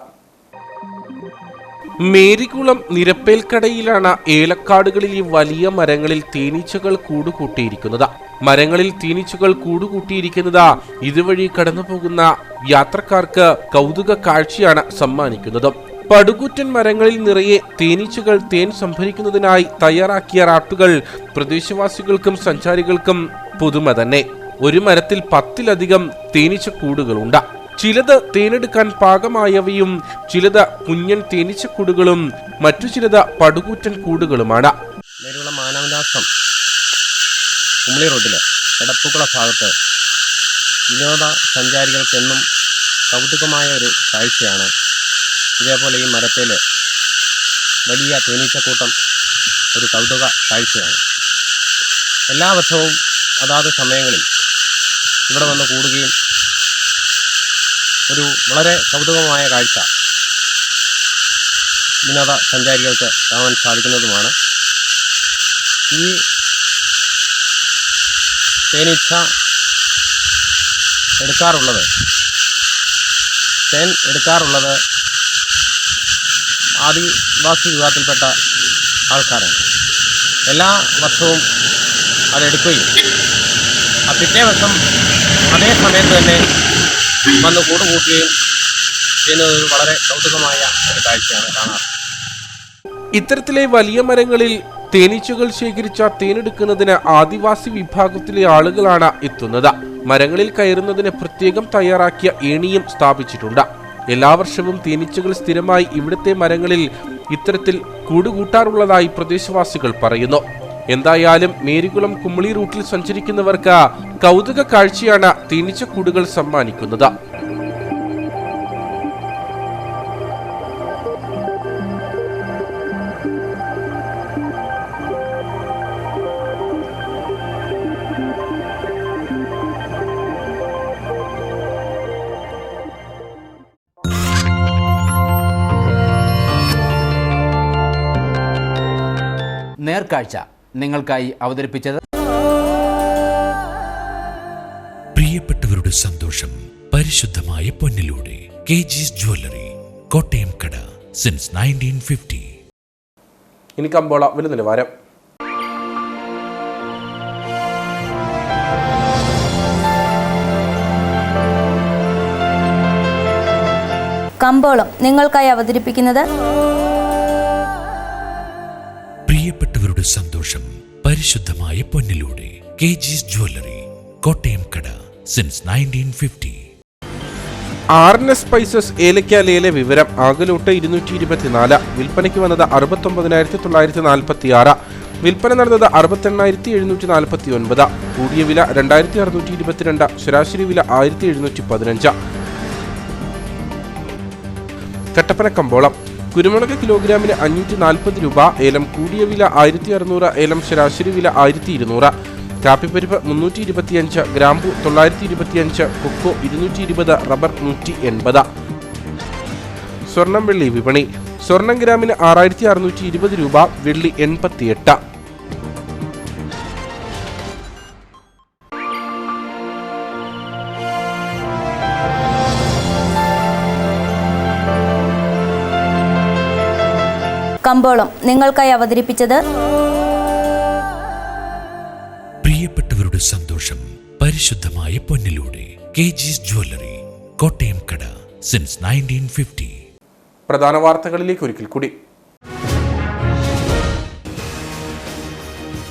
മേരികുളം നിരപ്പേൽക്കടയിലാണ് ഏലക്കാടുകളിൽ ഈ വലിയ മരങ്ങളിൽ തേനീച്ചകൾ കൂടുകൂട്ടിയിരിക്കുന്നത്. മരങ്ങളിൽ തേനീച്ചകൾ കൂടുകൂട്ടിയിരിക്കുന്നത് ഇതുവഴി കടന്നുപോകുന്ന യാത്രക്കാർക്ക് കൗതുക കാഴ്ചയാണ് സമ്മാനിക്കുന്നത്. പടുകൂറ്റൻ മരങ്ങളിൽ നിറയെ തേനീച്ചകൾ തേൻ സംഭരിക്കുന്നതിനായി തയ്യാറാക്കിയ റാട്ടുകൾ പ്രദേശവാസികൾക്കും സഞ്ചാരികൾക്കും പുതുമ തന്നെ. ഒരു മരത്തിൽ 10-ലധികം തേനീച്ചക്കൂടുകളുണ്ട്. ചിലത് തേനെടുക്കാൻ പാകമായവയും ചിലത് കുഞ്ഞൻ തേനീച്ചക്കൂടുകളും മറ്റു ചിലത് പടുകൂറ്റൻ കൂടുകളുമാണ്. മാനവദാസം കുമളി റോഡില് എടപ്പുകുള ഭാഗത്ത് വിനോദ സഞ്ചാരികൾക്കെന്നും കൗതുകമായ ഒരു കാഴ്ചയാണ്. ഇതേപോലെ ഈ മരത്തിൽ വലിയ തേനീച്ചക്കൂട്ടം ഒരു കൗതുക കാഴ്ചയാണ്. എല്ലാ വർഷവും അതാത് സമയങ്ങളിൽ ഇവിടെ വന്ന് കൂടുകയും ഒരു വളരെ കൗതുകമായ കാഴ്ച വിനോദ സഞ്ചാരികൾക്ക് കാണാൻ സാധിക്കുന്നതുമാണ്. ഈ തേനീച്ച തേൻ എടുക്കാറുള്ളത് ആദിവാസി വിഭാഗത്തിൽപ്പെട്ട ആൾക്കാരാണ്. എല്ലാ വർഷവും അതെടുക്കുകയും പിറ്റേ വർഷം അതേ സമയത്ത് തന്നെ വന്ന് കൂടുകൂട്ടുകയും ചെയ്യുന്നത് വളരെ കൗതുകമായ ഒരു കാഴ്ചയാണ് കാണാറ്. ഇത്തരത്തിലെ വലിയ മരങ്ങളിൽ തേനീച്ചകൾ ശേഖരിച്ച തേനെടുക്കുന്നതിന് ആദിവാസി വിഭാഗത്തിലെ ആളുകളാണ് എത്തുന്നത്. മരങ്ങളിൽ കയറുന്നതിന് പ്രത്യേകം തയ്യാറാക്കിയ ഏണിയും സ്ഥാപിച്ചിട്ടുണ്ട്. എല്ലാ വർഷവും തേനീച്ചകൾ സ്ഥിരമായി ഇവിടുത്തെ മരങ്ങളിൽ ഇത്തരത്തിൽ കൂടുകൂട്ടാറുള്ളതായി പ്രദേശവാസികൾ പറയുന്നു. എന്തായാലും മേരികുളം കുമളി റൂട്ടിൽ സഞ്ചരിക്കുന്നവർക്ക് കൗതുക കാഴ്ചയാണ് തേനീച്ചക്കൂടുകൾ സമ്മാനിക്കുന്നത്. നേർക്കാഴ്ച നിങ്ങൾക്കായി അവതരിപ്പിച്ചത് പ്രിയപ്പെട്ടവരുടെ സന്തോഷം പരിശുദ്ധമായ പൊന്നിലൂടെ KG's ജ്വല്ലറി, കോട്ടയം കട, സിൻസ് 1950. ഇനി കമ്പോള വില നിലവാരം. കമ്പോളം നിങ്ങൾക്കായി അവതരിപ്പിക്കുന്നത് പ്രിയപ്പെട്ടവരുടെ സന്തോഷം പരിശുദ്ധമായ പൊന്നിലൂടെ KG's ജ്വല്ലറി, കോട്ടയം കട, സിൻസ് 1950. RNS സ്പൈസസ് ഏലക്ക ലേല വിവരം. ആകലോട്ട് 224, വിൽപ്പനയ്ക്ക് വന്നത് 69,946, വിൽപ്പന നടന്നത് 68,749, കൂടിയ വില 2,622, ശരാശരി വില 1,715. കട്ടപ്പന കമ്പോളം. കുരുമുളക് കിലോഗ്രാമിന് 540 രൂപ, ഏലം കൂടിയ വില 1,600, ഏലം ശരാശരി വില 1,200, കാപ്പിപ്പരിപ്പ് 325, ഗ്രാമ്പു 925, കൊക്കോ 220, റബ്ബർ 180. സ്വർണം വെള്ളി വിപണി. സ്വർണം ഗ്രാമിന് 6,620 രൂപ, വെള്ളി 88. കമ്പോളം നിങ്ങൾക്കായി അവതരിപ്പിച്ചത് പ്രിയപ്പെട്ടവരുടെ സന്തോഷം പരിശുദ്ധമായ പൊന്നിലൂടെ KG's ജ്വല്ലറി, കോട്ടയം കട, സിൻസ് 1950. പ്രധാന വാർത്തകളിലേക്ക് ഒരിക്കൽ കൂടി.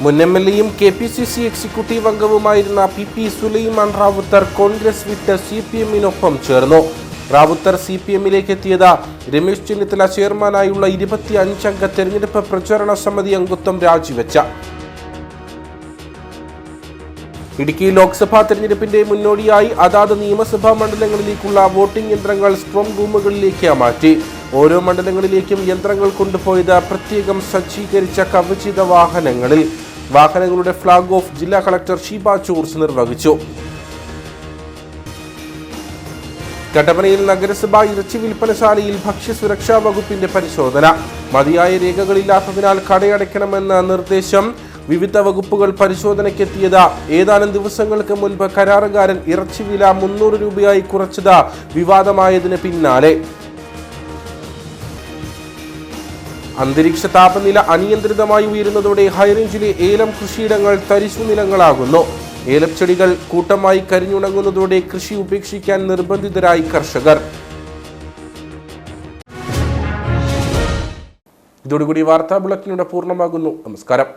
മുൻ MLA-യും KPCC എക്സിക്യൂട്ടീവ് അംഗവുമായിരുന്ന PP സുലൈമാൻ റാവുത്തർ കോൺഗ്രസ് വിട്ട് CPM-നൊപ്പം ചേർന്നു. റാവുത്തർ CPM-ലേക്ക് എത്തിയത് രമേശ് ചെന്നിത്തല ചെയർമാനായുള്ള 25-അംഗ തെരഞ്ഞെടുപ്പ് പ്രചാരണ സമിതി അംഗത്വം രാജിവെച്ച. ഇടുക്കി ലോക്സഭാ തെരഞ്ഞെടുപ്പിന്റെ മുന്നോടിയായി അതാത് നിയമസഭാ മണ്ഡലങ്ങളിലേക്കുള്ള വോട്ടിംഗ് യന്ത്രങ്ങൾ സ്ട്രോങ് റൂമുകളിലേക്ക് മാറ്റി. ഓരോ മണ്ഡലങ്ങളിലേക്കും യന്ത്രങ്ങൾ കൊണ്ടുപോയത് പ്രത്യേകം സജ്ജീകരിച്ച കവചിത വാഹനങ്ങളിൽ. വാഹനങ്ങളുടെ ഫ്ളാഗ് ഓഫ് ജില്ലാ കളക്ടർ ഷീബ ജോർജ് നിർവഹിച്ചു. കട്ടപ്പനയിൽ നഗരസഭാ ഇറച്ചി വിൽപ്പനശാലയിൽ ഭക്ഷ്യസുരക്ഷാ വകുപ്പിന്റെ പരിശോധന. മതിയായ രേഖകളില്ലാത്തതിനാൽ കടയടയ്ക്കണമെന്ന നിർദ്ദേശം. വിവിധ വകുപ്പുകൾ പരിശോധനയ്ക്കെത്തിയത്. ഏതാനും ദിവസങ്ങൾക്ക് മുൻപ് കരാറുകാരൻ ഇറച്ചി വില 300 രൂപയായി കുറച്ചത് വിവാദമായതിന് പിന്നാലെ. അന്തരീക്ഷ താപനില അനിയന്ത്രിതമായി ഉയരുന്നതോടെ ഹൈറേഞ്ചിലെ ഏലം കൃഷിയിടങ്ങൾ തരിശു നിലങ്ങളാകുന്നു. ഏലച്ചെടികൾ കൂട്ടമായി കരിഞ്ഞുണങ്ങുന്നതോടെ കൃഷി ഉപേക്ഷിക്കാൻ നിർബന്ധിതരായി കർഷകർ. ഇതോടുകൂടി വാർത്താ ബുള്ളറ്റിനോട് പൂർണ്ണമാകുന്നു. നമസ്കാരം.